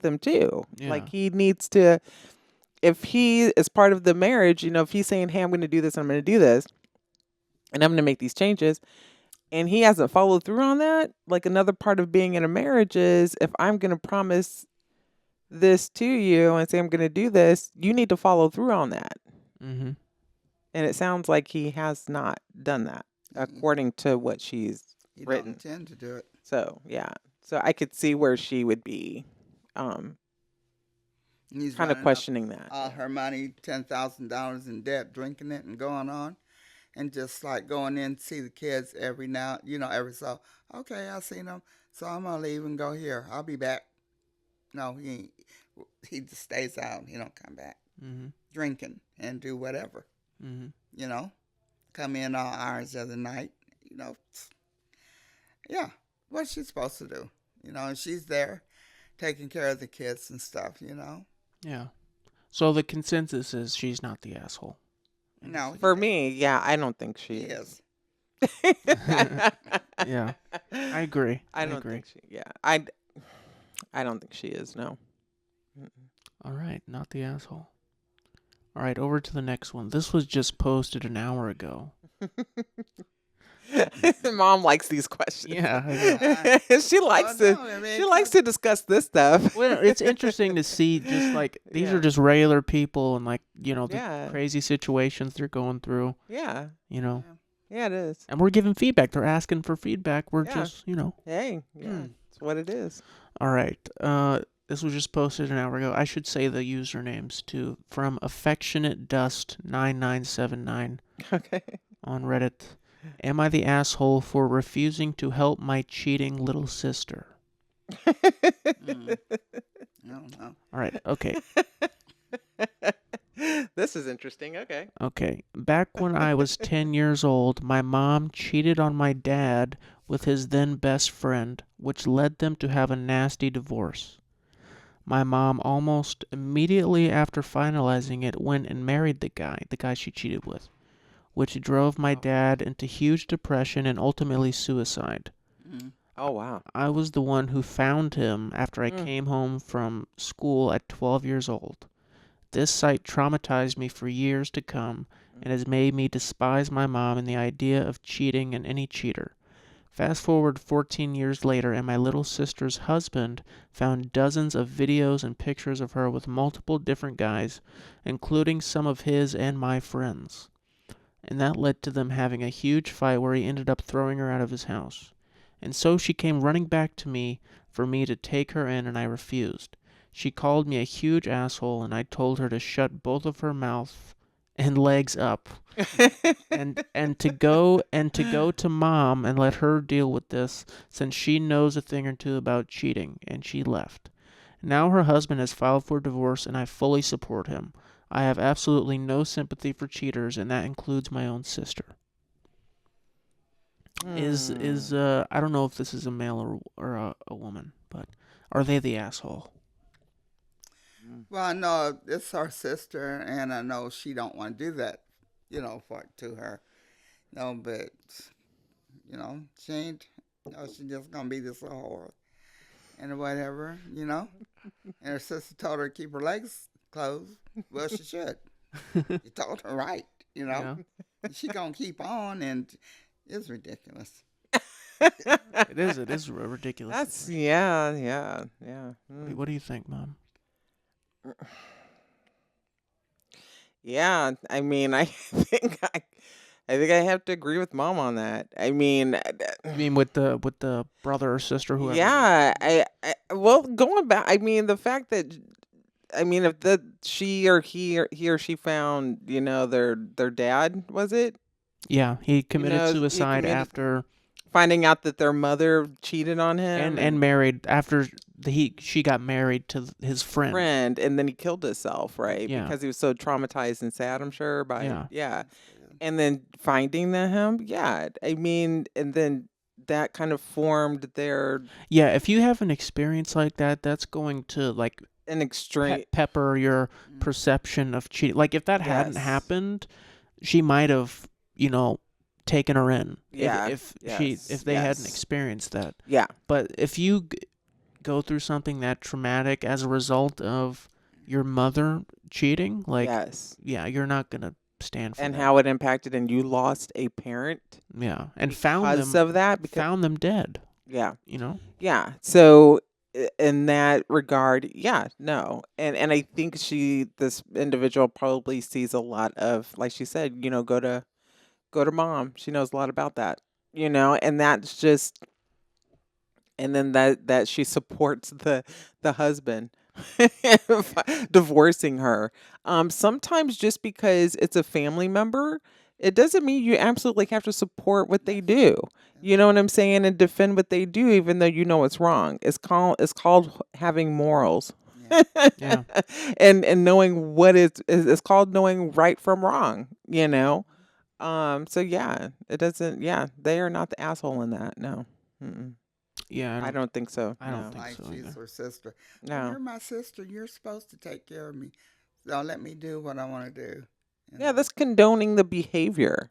Speaker 3: them too.
Speaker 1: Yeah.
Speaker 3: Like he needs to, if he is part of the marriage, if he's saying, "Hey, I'm going to do this, I'm going to do this, and I'm going to make these changes," and he hasn't followed through on that. Like another part of being in a marriage is if I'm going to promise this to you and say I'm going to do this, you need to follow through on that.
Speaker 1: Mm-hmm.
Speaker 3: And it sounds like he has not done that according to what she's
Speaker 2: You
Speaker 3: written.
Speaker 2: don't intend to do it.
Speaker 3: So yeah, so I could see where she would be,
Speaker 2: And he's
Speaker 3: kind of
Speaker 2: running up
Speaker 3: questioning that.
Speaker 2: all her money, $10,000 in debt, drinking it and going on, and just like going in to see the kids every so. Okay, I seen them, so I'm gonna leave and go here. I'll be back. No, he ain't. He just stays out. He don't come back.
Speaker 1: Mm-hmm.
Speaker 2: Drinking and do whatever.
Speaker 1: Mm-hmm.
Speaker 2: Come in all hours of the night. Yeah, what's she supposed to do? And she's there taking care of the kids and stuff.
Speaker 1: Yeah. So the consensus is she's not the asshole.
Speaker 2: No,
Speaker 3: For me, yeah, I don't think she is.
Speaker 1: Yeah, I agree.
Speaker 3: I don't think she. Yeah, I don't think she is. No.
Speaker 1: All right, not the asshole. All right, over to the next one. This was just posted an hour ago.
Speaker 3: Mom likes these questions.
Speaker 1: Yeah,
Speaker 3: she likes to discuss this stuff.
Speaker 1: Well, it's interesting to see just like these are just regular people and like the crazy situations they're going through.
Speaker 3: Yeah.
Speaker 1: Yeah,
Speaker 3: it is.
Speaker 1: And we're giving feedback. They're asking for feedback. We're just
Speaker 3: Hey, it's what it is.
Speaker 1: All right. This was just posted an hour ago. I should say the usernames too. From Affectionate Dust 9979.
Speaker 3: Okay.
Speaker 1: On Reddit. Am I the asshole for refusing to help my cheating little sister?
Speaker 2: I don't know.
Speaker 1: All right. Okay.
Speaker 3: This is interesting. Okay.
Speaker 1: Okay. Back when I was 10 years old, my mom cheated on my dad with his then best friend, which led them to have a nasty divorce. My mom almost immediately after finalizing it went and married the guy she cheated with, which drove my dad into huge depression and ultimately suicide.
Speaker 3: Oh, wow.
Speaker 1: I was the one who found him after I came home from school at 12 years old. This sight traumatized me for years to come and has made me despise my mom and the idea of cheating and any cheater. Fast forward 14 years later, and my little sister's husband found dozens of videos and pictures of her with multiple different guys, including some of his and my friends. And that led to them having a huge fight where he ended up throwing her out of his house. And so she came running back to me for me to take her in, and I refused. She called me a huge asshole, and I told her to shut both of her mouth and legs up, and to go to mom and let her deal with this, since she knows a thing or two about cheating, and she left. Now her husband has filed for divorce, and I fully support him. I have absolutely no sympathy for cheaters, and that includes my own sister. I don't know if this is a male or a woman, but Are they the asshole?
Speaker 2: Well, I know it's her sister, and I know she don't want to do that, to her. No, but she ain't. She just gonna be this whore and whatever. And her sister told her to keep her legs closed. Well, she should. You told her right.
Speaker 1: Yeah.
Speaker 2: She gonna keep on, and it's ridiculous.
Speaker 1: It is. It is ridiculous.
Speaker 3: That's yeah.
Speaker 1: What do you think, Mom?
Speaker 3: Yeah, I mean, I think I have to agree with Mom on that. I mean,
Speaker 1: You mean with the brother or sister, whoever?
Speaker 3: yeah, well, going back, I mean, the fact that I mean, if she or he or she found, their dad, was it?
Speaker 1: Yeah, he committed
Speaker 3: He
Speaker 1: suicide
Speaker 3: committed
Speaker 1: after
Speaker 3: finding out that their mother cheated on him
Speaker 1: and married after she got married to his friend.
Speaker 3: and then he killed himself, right?
Speaker 1: Yeah.
Speaker 3: Because he was so traumatized and sad, I'm sure, by
Speaker 1: Yeah.
Speaker 3: And then finding him, I mean, and then that kind of formed their
Speaker 1: Yeah, if you have an experience like that, that's going to like
Speaker 3: an extreme.
Speaker 1: pepper your perception of cheating. Like if that hadn't
Speaker 3: Yes.
Speaker 1: happened, she might have, taken her in.
Speaker 3: Yeah,
Speaker 1: If
Speaker 3: yes,
Speaker 1: they hadn't
Speaker 3: yes.
Speaker 1: experienced that.
Speaker 3: Yeah.
Speaker 1: But if you go through something that traumatic as a result of your mother cheating, like
Speaker 3: Yes.
Speaker 1: yeah, you're not gonna stand for
Speaker 3: And
Speaker 1: that.
Speaker 3: how it impacted, and you lost a parent
Speaker 1: Yeah, and found
Speaker 3: because
Speaker 1: them
Speaker 3: of that.
Speaker 1: found them dead.
Speaker 3: Yeah.
Speaker 1: Yeah.
Speaker 3: So in that regard, no. And I think this individual probably sees a lot of, like she said, go to Mom. She knows a lot about that. And that's just, and then that she supports the husband divorcing her. Sometimes just because it's a family member, it doesn't mean you absolutely have to support what they do. You know what I'm saying? And defend what they do, even though you know it's wrong. It's called having morals.
Speaker 1: Yeah.
Speaker 3: And knowing what it's called knowing right from wrong. So it doesn't. Yeah, they are not the asshole in that. No. Mm-mm.
Speaker 1: Yeah,
Speaker 3: I don't think so.
Speaker 1: I don't
Speaker 3: No.
Speaker 1: think
Speaker 2: Like
Speaker 1: so
Speaker 2: she's
Speaker 1: either.
Speaker 2: her sister.
Speaker 3: No.
Speaker 2: You're my sister. You're supposed to take care of me. So let me do what I want to do.
Speaker 3: Yeah, that's condoning the behavior.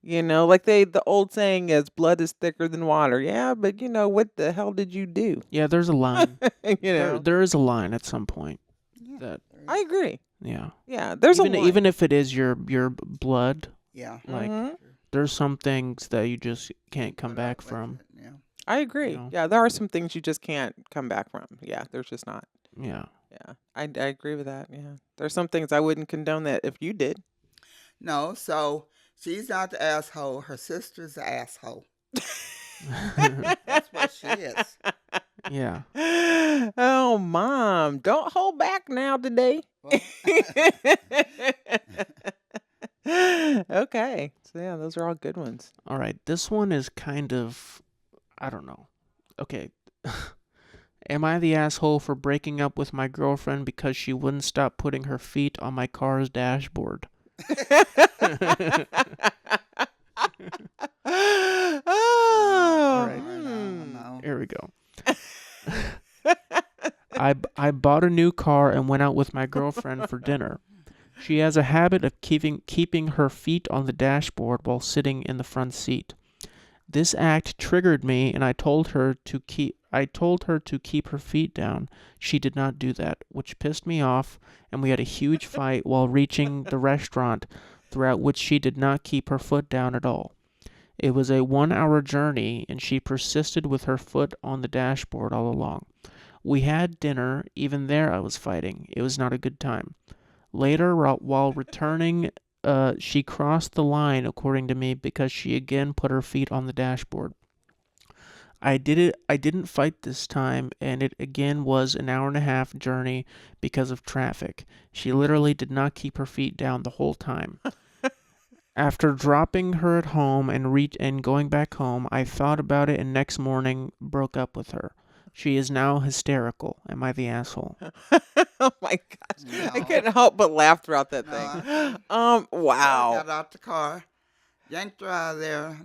Speaker 3: Like the old saying is blood is thicker than water. Yeah, but what the hell did you do?
Speaker 1: Yeah, there's a line.
Speaker 3: You
Speaker 1: there is a line at some point
Speaker 2: Yeah.
Speaker 1: that
Speaker 3: I agree.
Speaker 1: yeah.
Speaker 3: Yeah, there's a line.
Speaker 1: Even if it is your blood,
Speaker 2: Yeah.
Speaker 1: like
Speaker 3: Mhm.
Speaker 1: there's some things that you just can't come
Speaker 2: Put
Speaker 1: back
Speaker 2: up with
Speaker 1: from.
Speaker 2: it, Yeah.
Speaker 3: I agree.
Speaker 1: You know?
Speaker 3: Yeah, there are some things you just can't come back from. Yeah, there's just not.
Speaker 1: Yeah.
Speaker 3: Yeah, I agree with that. Yeah, there's some things I wouldn't condone that if you did.
Speaker 2: No, so she's not the asshole. Her sister's the asshole. That's what she is.
Speaker 1: Yeah.
Speaker 3: Oh, Mom, don't hold back now today.
Speaker 2: Well,
Speaker 3: Okay. So yeah, those are all good ones.
Speaker 1: All right. This one is kind of I don't know. Okay. Am I the asshole for breaking up with my girlfriend because she wouldn't stop putting her feet on my car's dashboard?
Speaker 3: Oh,
Speaker 1: All right.
Speaker 2: No.
Speaker 1: Here we go. I bought a new car and went out with my girlfriend for dinner. She has a habit of keeping her feet on the dashboard while sitting in the front seat. This act triggered me, and I told her to keep her feet down. She did not do that, which pissed me off, and we had a huge fight while reaching the restaurant, throughout which she did not keep her foot down at all. It was a 1-hour journey, and she persisted with her foot on the dashboard all along. We had dinner. Even there I was fighting. It was not a good time. Later, while returning, she crossed the line, according to me, because she again put her feet on the dashboard. I didn't fight this time, and it again was an 1.5-hour journey because of traffic. She literally did not keep her feet down the whole time. After dropping her at home and going back home, I thought about it, and next morning broke up with her. She is now hysterical. Am I the asshole?
Speaker 3: Oh my gosh. I
Speaker 2: No.
Speaker 3: couldn't help but laugh throughout that
Speaker 2: No,
Speaker 3: thing. Wow.
Speaker 2: got out the car yanked her out of there,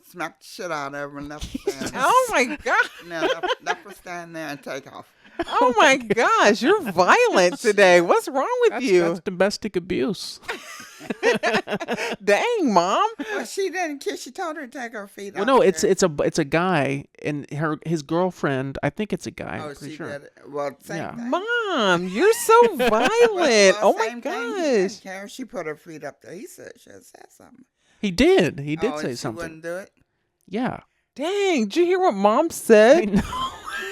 Speaker 2: smacked the shit out of her, and left her standing there.
Speaker 3: Oh my god.
Speaker 2: No, left her standing there and take off.
Speaker 3: Oh my gosh, you're violent today. What's wrong with
Speaker 1: That's
Speaker 3: you?
Speaker 1: domestic abuse.
Speaker 3: Dang, Mom.
Speaker 2: Well, she didn't kiss. She told her to take her feet
Speaker 1: Well,
Speaker 2: off.
Speaker 1: no,
Speaker 2: there.
Speaker 1: it's a guy, and his girlfriend. I think it's a guy.
Speaker 2: Oh,
Speaker 1: I'm pretty
Speaker 2: she
Speaker 1: sure.
Speaker 2: did it. Well, same
Speaker 1: Yeah.
Speaker 2: thing.
Speaker 3: Mom, you're so violent. Oh my
Speaker 2: same thing. He didn't
Speaker 3: gosh.
Speaker 2: care. She put her feet up there. He said she had said something.
Speaker 1: He did. He did
Speaker 2: Oh,
Speaker 1: say
Speaker 2: and she
Speaker 1: something.
Speaker 2: wouldn't do it.
Speaker 1: Yeah.
Speaker 3: Dang, did you hear what Mom
Speaker 1: I
Speaker 3: said?
Speaker 1: know.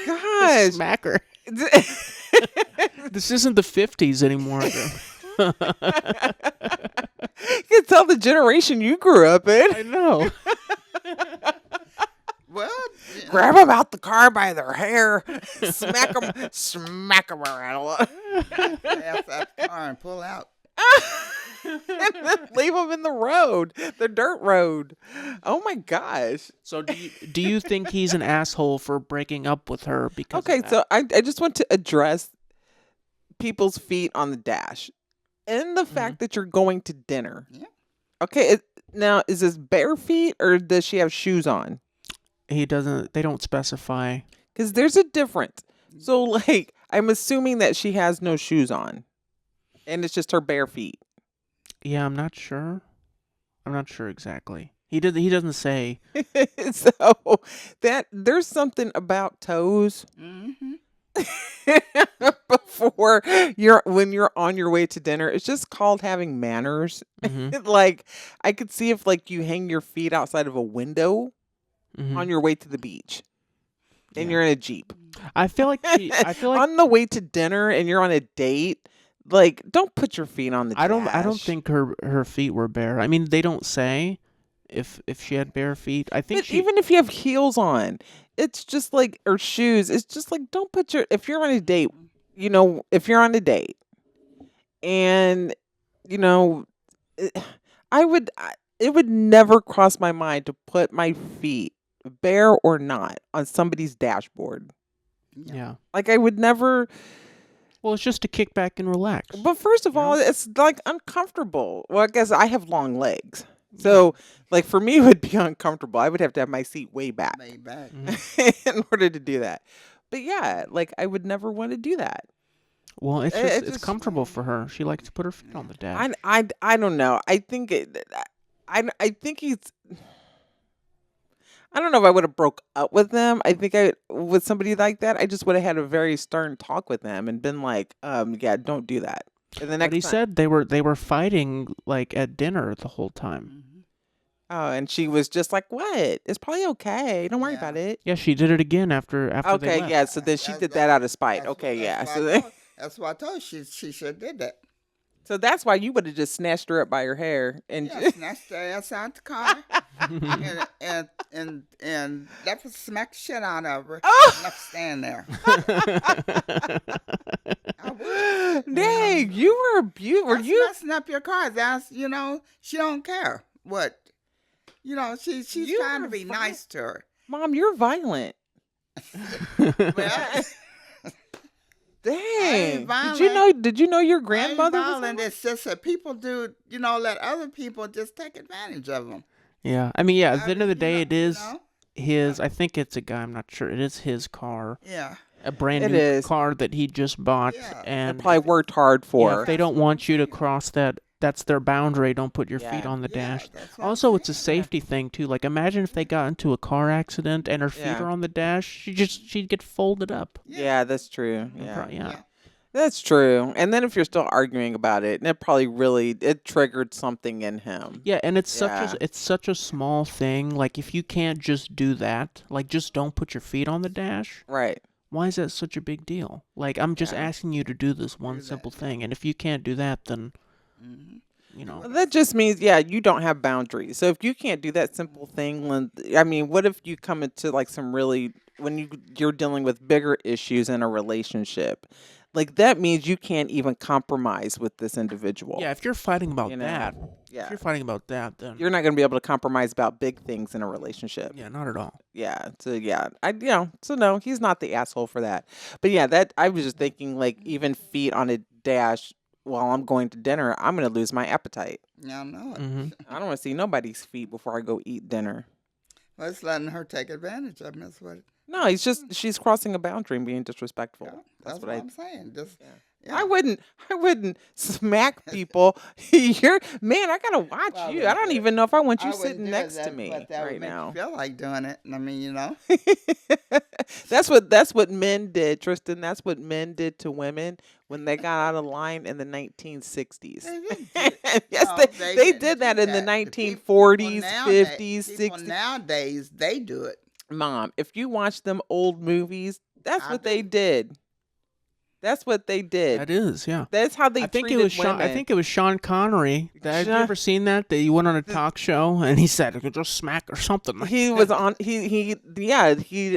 Speaker 3: Gosh.
Speaker 1: Smacker. This isn't the 50s anymore.
Speaker 3: You can tell the generation you grew up in.
Speaker 1: I know.
Speaker 2: Well,
Speaker 3: Grab them out the car by their hair, smack them around,
Speaker 2: pass out the car and pull out.
Speaker 3: and then leave them in the road, the dirt road. Oh my gosh.
Speaker 1: So do you think he's an asshole for breaking up with her because
Speaker 3: Okay,
Speaker 1: of that?
Speaker 3: so I just want to address people's feet on the dash and the fact that you're going to dinner.
Speaker 2: Yeah.
Speaker 3: Okay, now is this bare feet or does she have shoes on?
Speaker 1: They don't specify.
Speaker 3: Because there's a difference. So, like, I'm assuming that she has no shoes on. And it's just her bare feet.
Speaker 1: Yeah, I'm not sure. I'm not sure exactly. He doesn't say.
Speaker 3: So, that there's something about toes
Speaker 2: Mm-hmm.
Speaker 3: before when you're on your way to dinner. It's just called having manners.
Speaker 1: Mhm,
Speaker 3: Like, I could see if, like, you hang your feet outside of a window
Speaker 1: mhm.
Speaker 3: on your way to the beach. And
Speaker 1: Yeah.
Speaker 3: you're in a Jeep.
Speaker 1: I feel like
Speaker 3: On the way to dinner and you're on a date, like, don't put your feet on the
Speaker 1: I don't
Speaker 3: dash.
Speaker 1: think her feet were bare. I mean, they don't say if she had bare feet. I think
Speaker 3: But even if you have heels on, it's just like, or shoes, it's just like, don't put if you're on a date, if you're on a date and, it, it would never cross my mind to put my feet, bare or not, on somebody's dashboard.
Speaker 1: yeah.
Speaker 3: Like, I would never.
Speaker 1: Well, it's just to kick back and relax.
Speaker 3: But first of all, it's like uncomfortable. Well, I guess I have long legs. So, like, for me, it would be uncomfortable. I would have to have my seat way back
Speaker 2: Way back.
Speaker 3: in order to do that. But yeah, like, I would never want to do that.
Speaker 1: Well, it's
Speaker 3: It's
Speaker 1: it's
Speaker 3: just-
Speaker 1: comfortable for her. She likes to put her feet on the dash.
Speaker 3: I don't know. I think I think he's. I don't know if I would have broke up with them. I think with somebody like that, I just would have had a very stern talk with them and been like, yeah, don't do that. And the next
Speaker 1: But he
Speaker 3: time,
Speaker 1: said they were fighting like at dinner the whole time.
Speaker 2: Mm-hmm.
Speaker 3: oh, and she was just like, what? It's probably okay. Don't worry
Speaker 2: Yeah.
Speaker 3: about it.
Speaker 1: Yeah, she did it again after they
Speaker 3: Okay,
Speaker 1: left.
Speaker 3: yeah. So then she
Speaker 2: That's
Speaker 3: did
Speaker 2: what-
Speaker 3: that out of spite.
Speaker 2: That's
Speaker 3: Okay,
Speaker 2: what-
Speaker 3: yeah.
Speaker 2: that's
Speaker 3: So
Speaker 2: why I
Speaker 3: then,
Speaker 2: told- That's why I told her she should have did that.
Speaker 3: so that's why you would have just snatched her up by her hair and
Speaker 2: Yeah, snatched her ass out the car and left her smack the shit out of her.
Speaker 3: Oh!
Speaker 2: Left her stand there. I would.
Speaker 3: dang, you were were
Speaker 2: That's
Speaker 3: you?
Speaker 2: messing up your car. That's she don't care what. She's
Speaker 3: You
Speaker 2: trying to
Speaker 3: were
Speaker 2: be nice to her.
Speaker 3: Mom, you're violent.
Speaker 2: Well,
Speaker 3: Dang.
Speaker 2: violent.
Speaker 3: Did you know your
Speaker 2: I ain't
Speaker 3: grandmother was
Speaker 2: violent. It's just that people do, let other people just take advantage of them.
Speaker 1: Yeah, I mean, yeah. At the end of the day,
Speaker 2: You
Speaker 1: it is
Speaker 2: know?
Speaker 1: his. I think it's a guy. I'm not sure. It is his car,
Speaker 2: Yeah.
Speaker 1: a brand
Speaker 3: It
Speaker 1: new
Speaker 3: is.
Speaker 1: car that he just bought,
Speaker 2: Yeah.
Speaker 1: and
Speaker 3: probably worked hard
Speaker 1: yeah,
Speaker 3: for?
Speaker 1: if they don't want you to cross that, that's their boundary. Don't put your feet
Speaker 3: Yeah.
Speaker 1: on the
Speaker 2: Yeah,
Speaker 1: dash.
Speaker 2: that's what I'm
Speaker 1: Also, it's a
Speaker 2: saying.
Speaker 1: safety thing too. Like, imagine if they got into a car accident and her feet
Speaker 3: Yeah.
Speaker 1: are on the dash. She'd get folded up.
Speaker 3: Yeah, that's true.
Speaker 1: And
Speaker 3: Yeah.
Speaker 1: yeah.
Speaker 3: That's true. And then if you're still arguing about it, it probably it triggered something in him.
Speaker 1: Yeah, and it's
Speaker 3: Yeah.
Speaker 1: such a small thing. Like, if you can't just do that, like, just don't put your feet on the dash.
Speaker 3: Right.
Speaker 1: Why is that such a big deal? Like, I'm just
Speaker 3: Yeah.
Speaker 1: asking you to do this one
Speaker 2: that.
Speaker 1: simple thing, and if you can't do that, then
Speaker 2: Mhm.
Speaker 3: Well, that just means, yeah, you don't have boundaries. So if you can't do that simple thing, I mean, what if you come into like some really, when you're dealing with bigger issues in a relationship, like that means you can't even compromise with this individual.
Speaker 1: yeah, if you're fighting about
Speaker 3: You know,
Speaker 1: that,
Speaker 3: yeah.
Speaker 1: if you're fighting about that, then
Speaker 3: You're not going to be able to compromise about big things in a relationship.
Speaker 1: yeah, not at all.
Speaker 3: Yeah. So yeah, so no, he's not the asshole for that. But yeah, that I was just thinking like even feet on a dash while I'm going to dinner, I'm going to lose my appetite.
Speaker 2: Yeah, I know it.
Speaker 1: Mm-hmm.
Speaker 3: I don't want to see nobody's feet before I go eat dinner.
Speaker 2: Well, it's letting her take advantage of me. That's what.
Speaker 3: No, she's crossing a boundary and being disrespectful.
Speaker 2: Yeah, that's what I'm saying. Just
Speaker 3: Yeah.
Speaker 2: yeah.
Speaker 3: I wouldn't smack people. You're man, I gotta watch
Speaker 2: Well, I
Speaker 3: you.
Speaker 2: wouldn't
Speaker 3: I don't
Speaker 2: do it.
Speaker 3: even know if I want you
Speaker 2: I wouldn't
Speaker 3: sitting
Speaker 2: do
Speaker 3: next
Speaker 2: it,
Speaker 3: to me
Speaker 2: but that
Speaker 3: right
Speaker 2: would make
Speaker 3: now.
Speaker 2: you feel like doing it. I mean, you know.
Speaker 3: That's what men did, Tristan. That's what men did to women when they got out of line in the 1960s.
Speaker 2: They didn't do it.
Speaker 3: Yes,
Speaker 2: No,
Speaker 3: they
Speaker 2: didn't
Speaker 3: did
Speaker 2: do
Speaker 3: that in the
Speaker 2: that.
Speaker 3: 1940s, 50s,
Speaker 2: People
Speaker 3: 60s.
Speaker 2: nowadays, they do it.
Speaker 3: Mom, if you watch them old movies, that's
Speaker 2: I
Speaker 3: what they
Speaker 2: do.
Speaker 3: did. That's what they did.
Speaker 1: That is, yeah.
Speaker 3: That's how they
Speaker 1: I think
Speaker 3: treated
Speaker 1: it was
Speaker 3: women.
Speaker 1: I think it was Sean Connery. Have you ever seen that? That he went on a talk show and he said, "I could just smack or something." Like
Speaker 3: He was on. He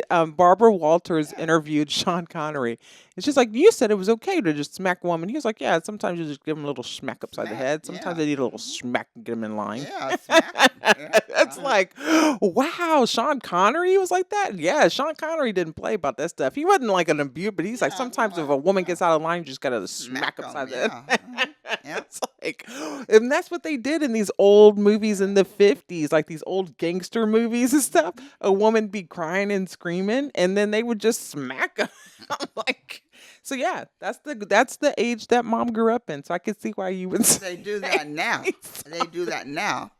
Speaker 3: Barbara Walters interviewed Sean Connery. It's just like you said, it was okay to just smack a woman. He was like, yeah, sometimes you just give them a little smack upside the
Speaker 2: Smack,
Speaker 3: head. Sometimes
Speaker 2: yeah.
Speaker 3: they need a little smack and get them in line.
Speaker 2: Yeah, smack 'em. Yeah,
Speaker 3: It's like, wow, Sean Connery was like that. Yeah, Sean Connery didn't play about that stuff. He wasn't like an abuse, but he's like,
Speaker 2: Yeah,
Speaker 3: sometimes
Speaker 2: no,
Speaker 3: if a woman
Speaker 2: yeah.
Speaker 3: gets out of line, you just gotta smack
Speaker 2: 'em,
Speaker 3: upside the
Speaker 2: yeah.
Speaker 3: head.
Speaker 2: Yeah.
Speaker 3: It's like, and that's what they did in these old movies in the 50s, like these old gangster movies and stuff. A woman be crying and screaming, and then they would just smack her. I'm like, so yeah, that's the age that Mom grew up in. So I can see why you would say
Speaker 2: They do that now. They do that now.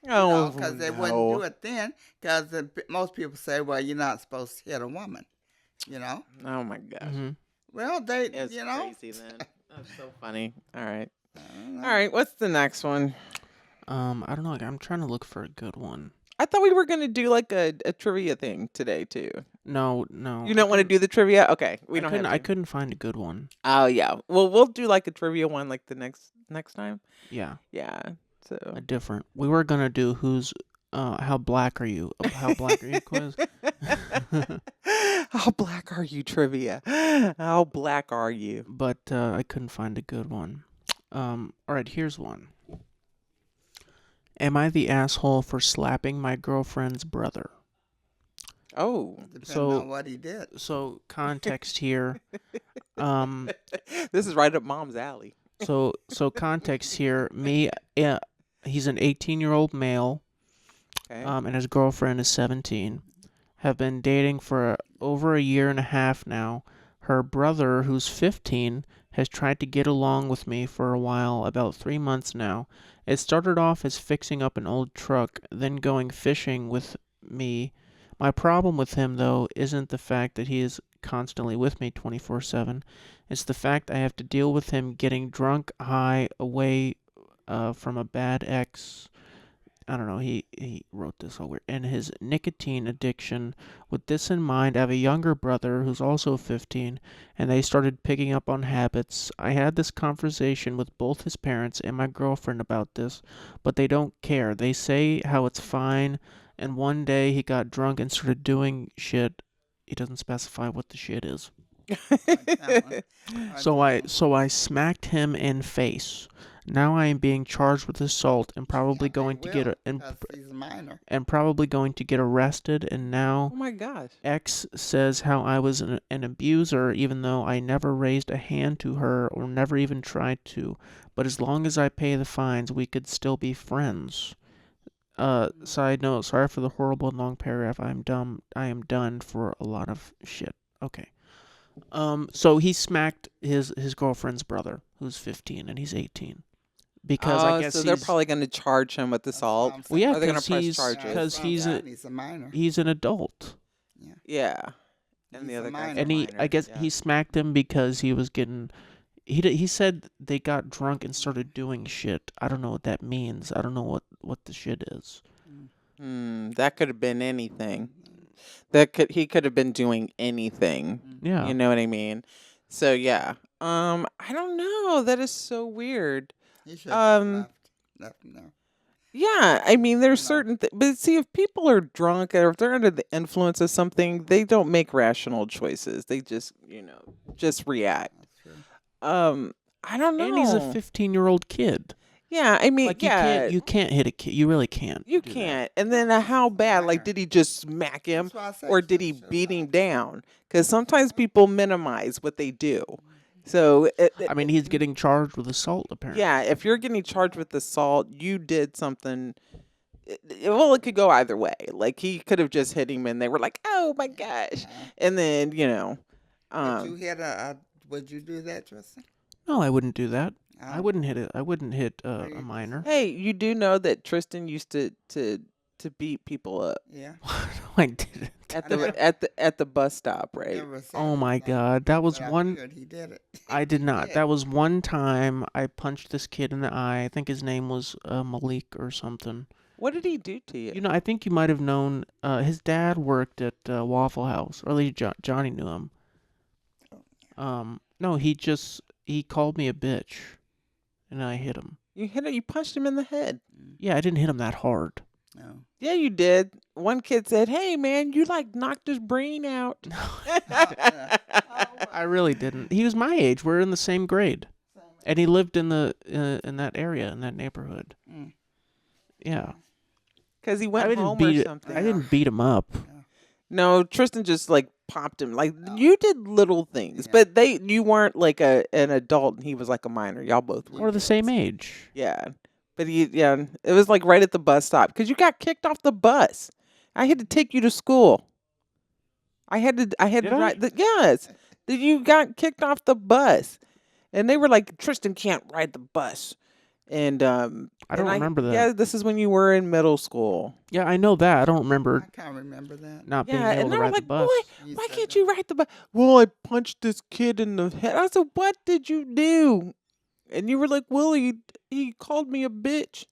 Speaker 3: oh,
Speaker 2: Because they wouldn't do it then. Because most people say, well, you're not supposed to hit a woman. You know?
Speaker 3: Oh my gosh.
Speaker 1: Mhm.
Speaker 2: Well, they,
Speaker 3: It's
Speaker 2: you know.
Speaker 3: crazy then. That's so funny. All right.
Speaker 2: I don't know.
Speaker 3: All right, what's the next one?
Speaker 1: I don't know. Like, I'm trying to look for a good one.
Speaker 3: I thought we were going to do like a trivia thing today too.
Speaker 1: No.
Speaker 3: You don't want to do the trivia? Okay. We don't have
Speaker 1: I
Speaker 3: to.
Speaker 1: couldn't find a good one.
Speaker 3: Oh yeah. Well, we'll do like a trivia one like the next time.
Speaker 1: Yeah,
Speaker 3: Yeah. So
Speaker 1: a different. We were gonna do how black are you? How black are you quiz?
Speaker 3: How black are you trivia? How black are you?
Speaker 1: But I couldn't find a good one. All right, here's one. Am I the asshole for slapping my girlfriend's brother?
Speaker 3: Oh.
Speaker 2: Depending
Speaker 1: So-
Speaker 2: on what he did.
Speaker 1: So context here.
Speaker 3: This is right up Mom's alley.
Speaker 1: So context here. He's an 18-year-old male,
Speaker 3: Okay.
Speaker 1: and his girlfriend is 17. Have been dating for over a year and a half now. Her brother, who's 15, has tried to get along with me for a while, about 3 months now. It started off as fixing up an old truck, then going fishing with me. My problem with him, though, isn't the fact that he is constantly with me 24/7. It's the fact I have to deal with him getting drunk, high, away from a bad ex. I don't know, he wrote this all weird. And his nicotine addiction. With this in mind, I have a younger brother who's also 15, and they started picking up on habits. I had this conversation with both his parents and my girlfriend about this, but they don't care. They say how it's fine, and one day he got drunk and started doing shit. He doesn't specify what the shit is. So I smacked him in face. Now I am being charged with assault and probably going to get
Speaker 2: he's a minor.
Speaker 1: and probably going to get arrested. And now
Speaker 3: Oh my gosh.
Speaker 1: X says how I was an abuser, even though I never raised a hand to her or never even tried to. But as long as I pay the fines, we could still be friends. Side note, sorry for the horrible and long paragraph. I am done for a lot of shit. Okay. So he smacked his girlfriend's brother, who's 15, and he's 18. Because I guess
Speaker 3: so they're probably going to charge him with assault.
Speaker 1: Well, yeah,
Speaker 3: Are they going to
Speaker 1: because
Speaker 3: press charges?
Speaker 1: because he's
Speaker 2: a minor.
Speaker 1: he's an adult,
Speaker 3: Yeah. And
Speaker 2: He's
Speaker 3: the
Speaker 2: a
Speaker 3: other guy.
Speaker 2: minor.
Speaker 1: and I guess he smacked him because he was getting. He said they got drunk and started doing shit. I don't know what that means. I don't know what the shit is.
Speaker 3: That could have been anything. He could have been doing anything.
Speaker 1: Yeah.
Speaker 3: You know what I mean? So yeah. I don't know. That is so weird.
Speaker 2: He should have left him there.
Speaker 3: Yeah, I mean, there's
Speaker 2: No.
Speaker 3: certain but see, if people are drunk or if they're under the influence of something, they don't make rational choices. They just, just react.
Speaker 2: That's true.
Speaker 3: I don't know.
Speaker 1: And he's a 15-year-old kid.
Speaker 3: Yeah, I mean,
Speaker 1: Like
Speaker 3: yeah,
Speaker 1: you can't hit a kid. You really can't.
Speaker 3: you
Speaker 1: do that.
Speaker 3: can't. And then how bad? Like, did he just smack him,
Speaker 2: That's why I said
Speaker 3: or
Speaker 2: you
Speaker 3: did he
Speaker 2: should've
Speaker 3: beat
Speaker 2: left.
Speaker 3: him down? Because sometimes people minimize what they do. So,
Speaker 1: I mean, he's getting charged with assault, apparently.
Speaker 3: yeah, if you're getting charged with assault, you did something. Well, it could go either way. Like, he could have just hit him and they were like, oh my gosh. And then,
Speaker 2: Did you hit would you do that, Tristan?
Speaker 1: No, I wouldn't do that. I
Speaker 2: Oh,
Speaker 1: wouldn't hit it. I wouldn't hit a
Speaker 2: you-
Speaker 1: minor.
Speaker 3: hey, you do know that Tristan used to beat people up
Speaker 2: yeah.
Speaker 1: No, I didn't.
Speaker 3: at the bus stop, right?
Speaker 2: Never said
Speaker 1: Oh my
Speaker 2: anything,
Speaker 1: God, that was
Speaker 2: but I
Speaker 1: one.
Speaker 2: figured he did it.
Speaker 1: I did not.
Speaker 2: Yeah.
Speaker 1: That was one time I punched this kid in the eye. I think his name was Malik or something.
Speaker 3: What did he do to you?
Speaker 1: You know, I think you might have known. His dad worked at Waffle House, or at least Johnny knew him. No, he called me a bitch, and I hit him.
Speaker 3: You punched him in the head.
Speaker 1: Yeah, I didn't hit him that hard.
Speaker 2: No.
Speaker 3: Yeah, you did. One kid said, "Hey, man, you like knocked his brain out."
Speaker 1: I really didn't. He was my age. We're in the same grade, and he lived in that area, in that neighborhood.
Speaker 2: Mm.
Speaker 1: Yeah,
Speaker 3: Because he
Speaker 1: I
Speaker 3: went
Speaker 1: didn't
Speaker 3: home or
Speaker 1: beat
Speaker 3: something.
Speaker 1: I didn't beat him up.
Speaker 3: No, Tristan just like popped him. Like
Speaker 2: Oh.
Speaker 3: you did little things,
Speaker 2: Yeah.
Speaker 3: but you weren't like an adult and he was like a minor. Y'all both were.
Speaker 1: We're the same age.
Speaker 3: Yeah, but it was like right at the bus stop because you got kicked off the bus. I had to take you to school. I had to
Speaker 1: Did I?
Speaker 3: ride. Yes, that you got kicked off the bus, and they were like, Tristan can't ride the bus, and
Speaker 1: I don't remember that.
Speaker 3: Yeah, this is when you were in middle school.
Speaker 1: Yeah, I know that. I don't remember
Speaker 2: I can't remember that.
Speaker 1: not being
Speaker 3: Yeah,
Speaker 1: able
Speaker 3: and
Speaker 1: to
Speaker 3: they were
Speaker 1: ride the
Speaker 3: like,
Speaker 1: bus.
Speaker 3: boy,
Speaker 2: You
Speaker 3: why
Speaker 2: said
Speaker 3: can't
Speaker 2: that.
Speaker 3: you ride the bus? Well, I punched this kid in the head. I said, what did you do? And you were like, well, he called me a bitch.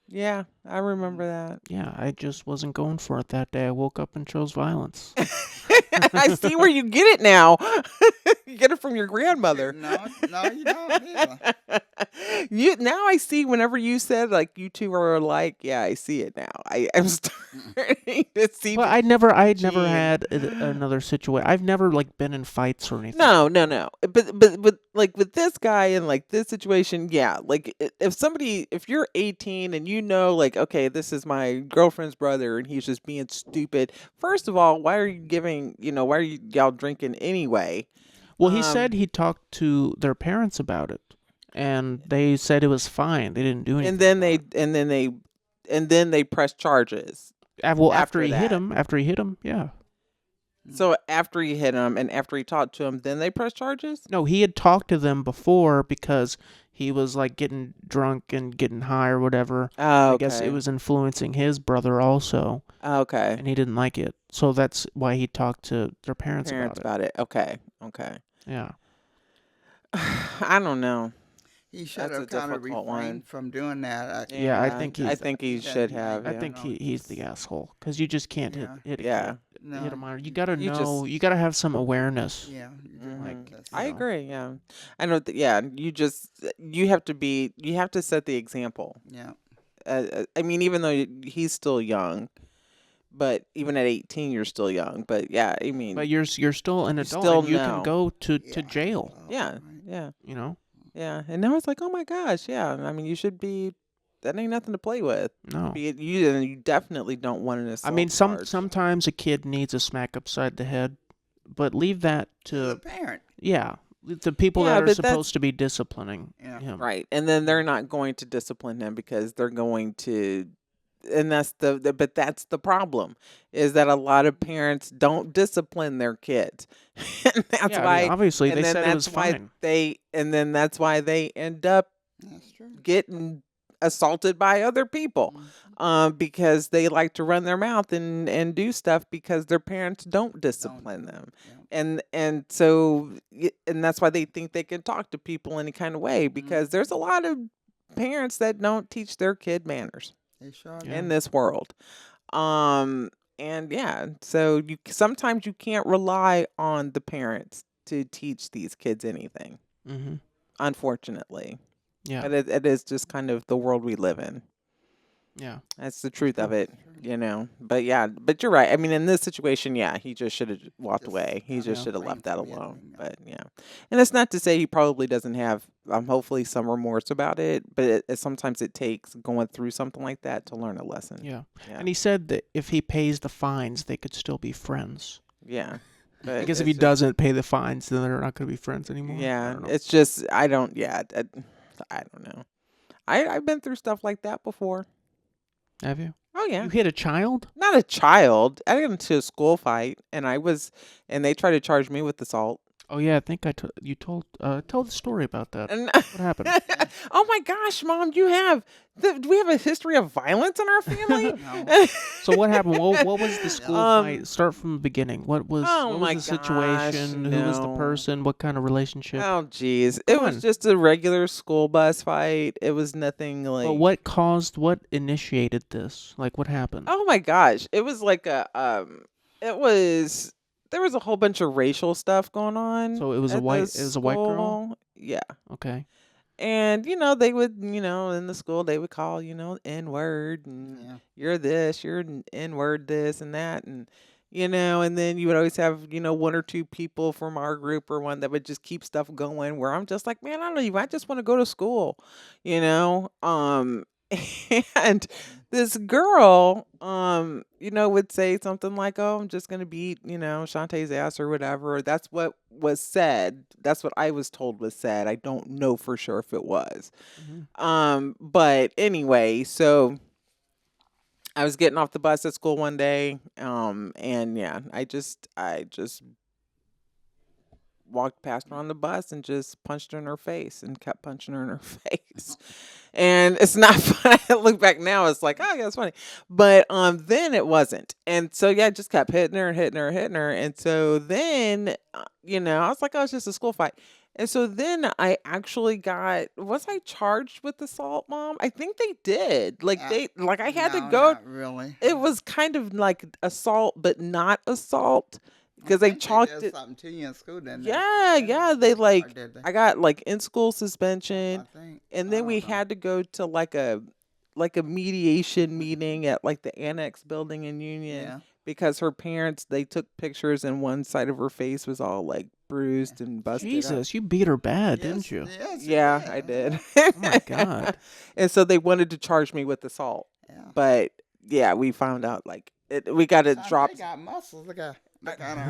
Speaker 3: Yeah, I remember that.
Speaker 1: Yeah, I just wasn't going for it that day. I woke up and chose violence.
Speaker 3: I see where you get it now. You get it from your grandmother.
Speaker 2: No, you don't either.
Speaker 3: Now I see whenever you said like you two are alike. Yeah, I see it now. I'm starting to see.
Speaker 1: But I'd never
Speaker 3: Gee.
Speaker 1: had another situation. I've never like been in fights or anything.
Speaker 3: No. But like with this guy and like this situation, yeah. Like if you're 18 and you know like, okay, this is my girlfriend's brother and he's just being stupid. First of all, why are y'all drinking anyway?
Speaker 1: Well, he said he talked to their parents about it, and they said it was fine. They didn't do anything.
Speaker 3: And then they pressed charges.
Speaker 1: Well,
Speaker 3: after
Speaker 1: after he hit
Speaker 3: that.
Speaker 1: him, yeah.
Speaker 3: So after he hit him and after he talked to him, then they pressed charges?
Speaker 1: No, he had talked to them before because he was like getting drunk and getting high or whatever.
Speaker 3: Oh,
Speaker 1: I guess it was influencing his brother also,
Speaker 3: okay.
Speaker 1: and he didn't like it. So that's why he talked to their parents about it.
Speaker 3: Okay.
Speaker 1: Yeah.
Speaker 3: I don't know.
Speaker 2: He should
Speaker 3: That's a
Speaker 2: have kind of
Speaker 3: difficult one.
Speaker 2: refrained from doing that.
Speaker 1: Yeah, I think
Speaker 3: he should have.
Speaker 1: I
Speaker 3: Yeah.
Speaker 1: think he's the asshole because you just can't
Speaker 2: Yeah.
Speaker 1: hit a
Speaker 3: Yeah.
Speaker 1: kid,
Speaker 2: No,
Speaker 1: hit a minor. You gotta
Speaker 3: You
Speaker 1: know.
Speaker 3: just-
Speaker 1: You gotta have some awareness.
Speaker 2: Yeah.
Speaker 3: Mhm.
Speaker 2: That's-
Speaker 3: I
Speaker 1: know.
Speaker 3: agree. Yeah, I know. You have to set the example.
Speaker 2: Yeah.
Speaker 3: I mean, even though he's still young, but even at 18, you're still young. But yeah, I mean,
Speaker 1: But you're still an adult.
Speaker 3: still
Speaker 1: And you
Speaker 3: know.
Speaker 1: can go to
Speaker 2: Yeah.
Speaker 1: jail.
Speaker 2: Oh,
Speaker 3: yeah,
Speaker 2: right.
Speaker 3: yeah,
Speaker 1: You know.
Speaker 3: yeah. And now it's like, oh my gosh, yeah. I mean, you should be. That ain't nothing to play with.
Speaker 1: No.
Speaker 3: You definitely don't want an assault
Speaker 1: I mean,
Speaker 3: charge.
Speaker 1: sometimes a kid needs a smack upside the head, but leave that
Speaker 2: The
Speaker 1: to
Speaker 2: parent.
Speaker 1: the people
Speaker 3: Yeah,
Speaker 1: that are
Speaker 3: but that's-
Speaker 1: supposed to be disciplining
Speaker 2: Yeah.
Speaker 1: him.
Speaker 3: Right. And then they're not going to discipline him because they're going to and that's but that's the problem is that a lot of parents don't discipline their kids. And that's
Speaker 1: Yeah, I
Speaker 3: why
Speaker 1: mean, obviously
Speaker 3: and
Speaker 1: they
Speaker 3: then
Speaker 1: said it was
Speaker 3: that's why
Speaker 1: fine.
Speaker 3: that's why they end up
Speaker 2: That's true.
Speaker 3: getting assaulted by other people. Because they like to run their mouth and do stuff because their parents don't discipline
Speaker 2: do it.
Speaker 3: them.
Speaker 2: Yeah.
Speaker 3: And that's why they think they can talk to people any kind of way because there's a lot of parents that don't teach their kid manners
Speaker 2: They sure
Speaker 1: Yeah.
Speaker 3: in this world. And yeah, so sometimes you can't rely on the parents to teach these kids anything,
Speaker 1: Mm-hmm.
Speaker 3: unfortunately.
Speaker 1: Yeah.
Speaker 3: But it is just kind of the world we live in.
Speaker 1: Yeah.
Speaker 3: That's the truth of it, But yeah, but you're right. I mean, in this situation, yeah, he just should have walked
Speaker 2: Just
Speaker 3: away. He just
Speaker 1: Yeah.
Speaker 3: should have left that
Speaker 2: Frankly, yeah,
Speaker 3: alone.
Speaker 2: yeah.
Speaker 3: But yeah, and it's not to say he probably doesn't have, hopefully, some remorse about it. But sometimes it takes going through something like that to learn a lesson.
Speaker 1: Yeah.
Speaker 3: Yeah.
Speaker 1: And he said that if he pays the fines, they could still be friends.
Speaker 3: Yeah. But
Speaker 1: I guess if
Speaker 3: it's
Speaker 1: he
Speaker 3: just-
Speaker 1: doesn't pay the fines, then they're not going to be friends anymore. I
Speaker 3: yeah,
Speaker 1: don't know.
Speaker 3: it's just I don't know. I've been through stuff like that before.
Speaker 1: Have you?
Speaker 3: Oh yeah.
Speaker 1: You hit a child?
Speaker 3: Not a child. I got into a school fight, and they tried to charge me with assault.
Speaker 1: Oh yeah, I think you told. Tell the story about that.
Speaker 3: And
Speaker 1: What happened?
Speaker 3: oh my gosh, Mom, do we have a history of violence in our family?
Speaker 2: No.
Speaker 1: So what happened? What was the school fight? Start from the beginning. What was
Speaker 3: my
Speaker 1: the situation?
Speaker 3: gosh,
Speaker 1: Who was the
Speaker 3: no.
Speaker 1: person? What kind of relationship?
Speaker 3: Oh jeez,
Speaker 1: Come
Speaker 3: it was
Speaker 1: on.
Speaker 3: just a regular school bus fight. It was nothing like.
Speaker 1: But what initiated this? Like what happened?
Speaker 3: Oh my gosh, it was like there was a whole bunch of racial stuff going on.
Speaker 1: So it was a
Speaker 3: at
Speaker 1: white
Speaker 3: the
Speaker 1: girl?
Speaker 3: school. Yeah.
Speaker 1: Okay.
Speaker 3: And they would, in the school they would call, N-word and
Speaker 2: Yeah.
Speaker 3: you're this, you're an N-word this and that and and then you would always have, one or two people from our group or one that would just keep stuff going where I'm just like, man, I just want to go to school, and this girl, would say something like, "Oh, I'm just gonna beat, Shantae's ass or whatever." That's what was said. That's what I was told was said. I don't know for sure if it was. But anyway, so I was getting off the bus at school one day, and yeah, I just walked past her on the bus and just punched her in her face and kept punching her in her face. And it's not funny. I look back now, it's like, oh yeah, it's funny. But then it wasn't. And so yeah, I just kept hitting her and hitting her and hitting her. And so then I was like, oh, it's just a school fight. And so then I actually was I charged with assault, Mom? I think they did. Like I had to
Speaker 2: No,
Speaker 3: go.
Speaker 2: Not really.
Speaker 3: It was kind of like assault, but not assault. Because
Speaker 2: I
Speaker 3: they
Speaker 2: think
Speaker 3: chalked
Speaker 2: did
Speaker 3: it.
Speaker 2: something to you in school, didn't they?
Speaker 3: Yeah. They
Speaker 2: Or did they?
Speaker 3: I got like in school suspension,
Speaker 2: I think.
Speaker 3: and
Speaker 2: I
Speaker 3: then
Speaker 2: don't
Speaker 3: we
Speaker 2: know.
Speaker 3: had to go to like a mediation meeting at like the annex building in Union
Speaker 2: Yeah.
Speaker 3: because her parents they took pictures and one side of her face was all like bruised and busted up.
Speaker 1: Jesus, you beat her bad,
Speaker 2: Yes,
Speaker 1: didn't you?
Speaker 2: Yes, you
Speaker 3: Yeah,
Speaker 2: did.
Speaker 3: I did.
Speaker 1: Oh my God.
Speaker 3: And so they wanted to charge me with assault,
Speaker 2: Yeah.
Speaker 3: but yeah, we found out like we got to
Speaker 2: Shantae
Speaker 3: drop.
Speaker 2: got muscles. Look at her.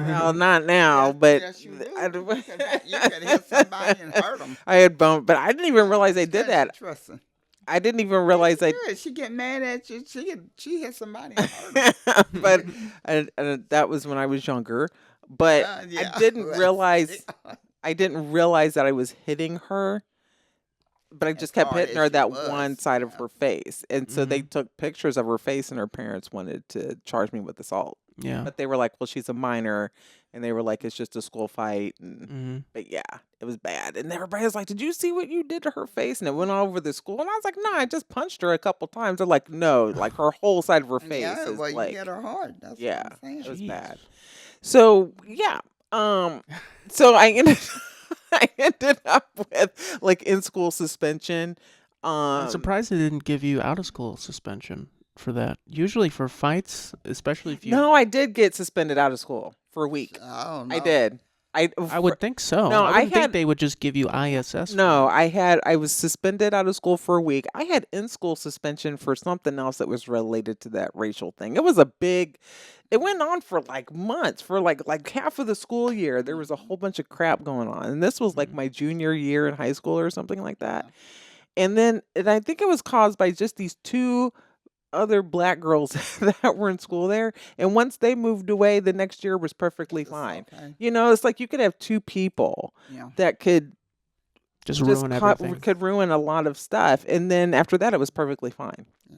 Speaker 3: Well, not now,
Speaker 2: Yes,
Speaker 3: but
Speaker 2: yes, you do.
Speaker 3: I,
Speaker 2: You could hit somebody and hurt them.
Speaker 3: I had bone, but I didn't even realize they did that.
Speaker 2: Interesting.
Speaker 3: I didn't even realize I.
Speaker 2: She get mad at you. She hit somebody and hurt them.
Speaker 3: But and that was when I was younger. But
Speaker 2: Yeah.
Speaker 3: I didn't realize that I was hitting her. But I just kept
Speaker 2: hard
Speaker 3: hitting
Speaker 2: as
Speaker 3: her
Speaker 2: she
Speaker 3: that
Speaker 2: was,
Speaker 3: one side of
Speaker 2: yeah.
Speaker 3: her face, and so they took pictures of her face, and her parents wanted to charge me with assault.
Speaker 1: Yeah.
Speaker 3: But they were like, "Well, she's a minor," and they were like, "It's just a school fight." And but yeah, it was bad, and everybody was like, "Did you see what you did to her face?" And it went all over the school, and I was like, "No, I just punched her a couple times." They're like, "No, like her whole side of her face
Speaker 2: Yeah,
Speaker 3: is
Speaker 2: well,
Speaker 3: like,
Speaker 2: you get her hard. That's
Speaker 3: yeah,
Speaker 2: what I'm saying.
Speaker 3: it was
Speaker 1: Jeez.
Speaker 3: bad." So yeah, so I ended up with like in school suspension.
Speaker 1: I'm surprised they didn't give you out of school suspension for that. Usually for fights, especially if you.
Speaker 3: No, I did get suspended out of school for a week.
Speaker 2: Oh, no.
Speaker 3: I did.
Speaker 1: I would think so.
Speaker 3: No,
Speaker 1: I
Speaker 3: I
Speaker 1: wouldn't think
Speaker 3: had-
Speaker 1: they would just give you ISS. for
Speaker 3: No,
Speaker 1: that.
Speaker 3: I was suspended out of school for a week. I had in school suspension for something else that was related to that racial thing. It was it went on for like months, for like half of the school year. There was a whole bunch of crap going on. And this was like my junior year in high school or something like that. And I think it was caused by just these two other black girls that were in school there. And once they moved away, the next year was perfectly
Speaker 2: It's
Speaker 3: fine.
Speaker 2: okay.
Speaker 3: It's like you could have two people
Speaker 2: Yeah.
Speaker 3: that could
Speaker 1: Just ruin everything.
Speaker 3: could ruin a lot of stuff. And then after that, it was perfectly fine.
Speaker 2: Yeah.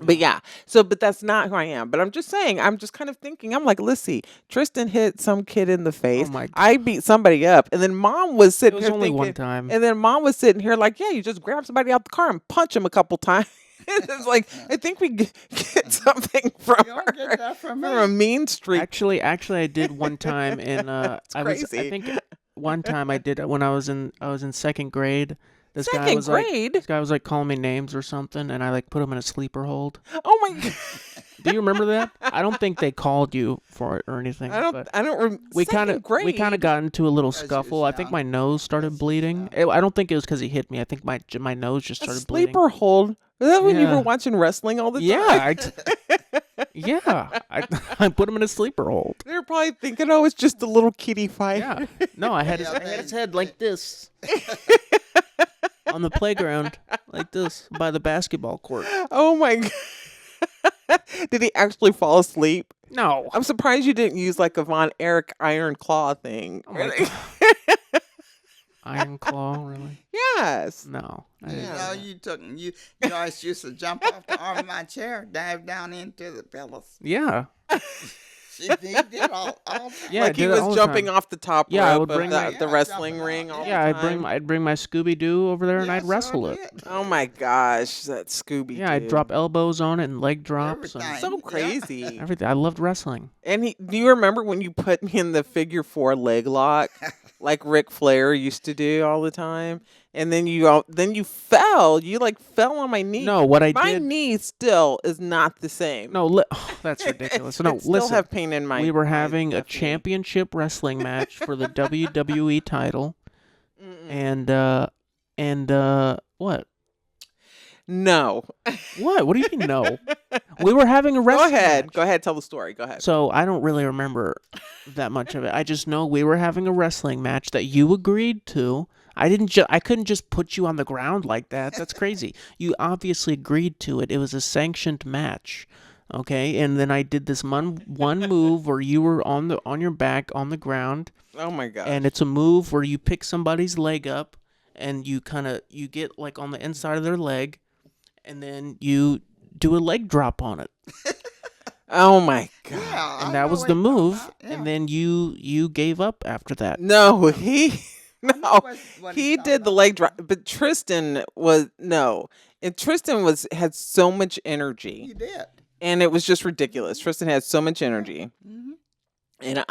Speaker 3: But yeah, but that's not who I am. But I'm just saying, I'm just kind of thinking, I'm like, let's see, Tristan hit some kid in the face.
Speaker 1: Oh my
Speaker 3: I beat somebody up. And then mom was
Speaker 1: It
Speaker 3: sitting
Speaker 1: was
Speaker 3: here
Speaker 1: only
Speaker 3: thinking,
Speaker 1: one time.
Speaker 3: and then mom was sitting here like, yeah, you just grab somebody out the car and punch him a couple times. It's like, I think we get something from
Speaker 2: You don't
Speaker 3: her.
Speaker 2: get that from me.
Speaker 3: From a mean streak.
Speaker 1: Actually, I did one time in I
Speaker 3: crazy.
Speaker 1: think one time I did when I was in second grade. This guy
Speaker 3: Second
Speaker 1: was like
Speaker 3: grade?
Speaker 1: this guy was like calling me names or something, and I like put him in a sleeper hold.
Speaker 3: Oh my God.
Speaker 1: Do you remember that? I don't think they called you for it or anything. but we kind of got into a little
Speaker 2: As you
Speaker 1: scuffle. I think
Speaker 2: sound.
Speaker 1: my nose started bleeding. I don't think it was because he hit me. I think my nose just
Speaker 3: A
Speaker 1: started bleeding.
Speaker 3: sleeper hold. Is that when you
Speaker 1: Yeah.
Speaker 3: were watching wrestling all the time?
Speaker 1: Yeah, Yeah, I put him in a sleeper hold.
Speaker 3: They're probably thinking, oh, it's just a little kitty fight.
Speaker 1: Yeah. No, I had
Speaker 2: Yeah,
Speaker 1: his head like this on the playground, like this by the basketball court.
Speaker 3: Oh my God. Did he actually fall asleep?
Speaker 1: No.
Speaker 3: I'm surprised you didn't use like a Von Erich Iron Claw thing.
Speaker 1: Oh my God. Iron Claw, really?
Speaker 3: Yes.
Speaker 1: No.
Speaker 2: You always used to jump off the arm of my chair, dive down into the pillows.
Speaker 1: Yeah.
Speaker 2: He did all
Speaker 1: Yeah,
Speaker 3: Like
Speaker 1: I
Speaker 3: he
Speaker 1: did it all
Speaker 3: was
Speaker 1: the
Speaker 3: jumping
Speaker 1: time.
Speaker 3: off the top
Speaker 1: Yeah, I
Speaker 3: rope
Speaker 1: would
Speaker 3: of
Speaker 1: bring
Speaker 3: the
Speaker 2: my-
Speaker 3: wrestling
Speaker 2: Yeah,
Speaker 3: ring all
Speaker 1: Yeah,
Speaker 3: the time.
Speaker 1: I'd bring my Scooby Doo over there and I'd wrestle it.
Speaker 3: Oh my gosh, that Scooby.
Speaker 1: Yeah, I'd drop elbows on it and leg drops
Speaker 2: Everything.
Speaker 1: and
Speaker 3: So
Speaker 2: Yeah.
Speaker 3: crazy.
Speaker 1: everything. I loved wrestling.
Speaker 3: And do you remember when you put me in the figure 4 leg lock, like Ric Flair used to do all the time? And then you fell. You like fell on my knee.
Speaker 1: No, what I
Speaker 3: My
Speaker 1: did.
Speaker 3: knee still is not the same.
Speaker 1: No, that's ridiculous. No,
Speaker 3: I still
Speaker 1: listen.
Speaker 3: have pain in my.
Speaker 1: We were
Speaker 3: my
Speaker 1: having a
Speaker 3: left knee.
Speaker 1: championship wrestling match for the WWE title,
Speaker 3: Mm-mm.
Speaker 1: and what?
Speaker 3: No.
Speaker 1: What? What do you mean no? We were having a wrestling match.
Speaker 3: Go ahead. Tell the story. Go ahead.
Speaker 1: So I don't really remember that much of it. I just know we were having a wrestling match that you agreed to. I couldn't just put you on the ground like that. That's crazy. You obviously agreed to it. It was a sanctioned match. Okay? And then I did this one move where you were on your back on the ground,
Speaker 3: Oh my god.
Speaker 1: and it's a move where you pick somebody's leg up and you get like on the inside of their leg, and then you do a leg drop on it.
Speaker 3: Oh my god.
Speaker 2: Yeah, I
Speaker 1: And that
Speaker 2: know
Speaker 1: was
Speaker 2: what
Speaker 1: the
Speaker 2: you're talking
Speaker 1: move,
Speaker 2: about. Yeah.
Speaker 1: and then you gave up after that.
Speaker 3: No,
Speaker 2: I know what
Speaker 3: he
Speaker 2: he's
Speaker 3: did
Speaker 2: talking
Speaker 3: the
Speaker 2: about.
Speaker 3: leg drop, but Tristan was no, and Tristan had so much energy,
Speaker 2: He did.
Speaker 3: and it was just ridiculous. Tristan had so much energy,
Speaker 2: Mm-hmm.
Speaker 3: and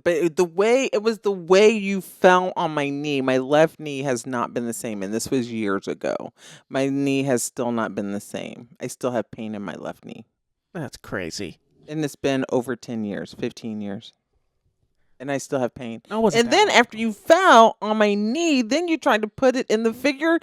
Speaker 3: but the way you fell on my knee. My left knee has not been the same, and this was years ago. My knee has still not been the same. I still have pain in my left knee,
Speaker 1: That's crazy.
Speaker 3: and it's been over 10 years, 15 years. And I still have pain.
Speaker 1: No, it wasn't
Speaker 3: And
Speaker 1: that
Speaker 3: then
Speaker 1: long.
Speaker 3: after you fell on my knee, then you tried to put it in the figure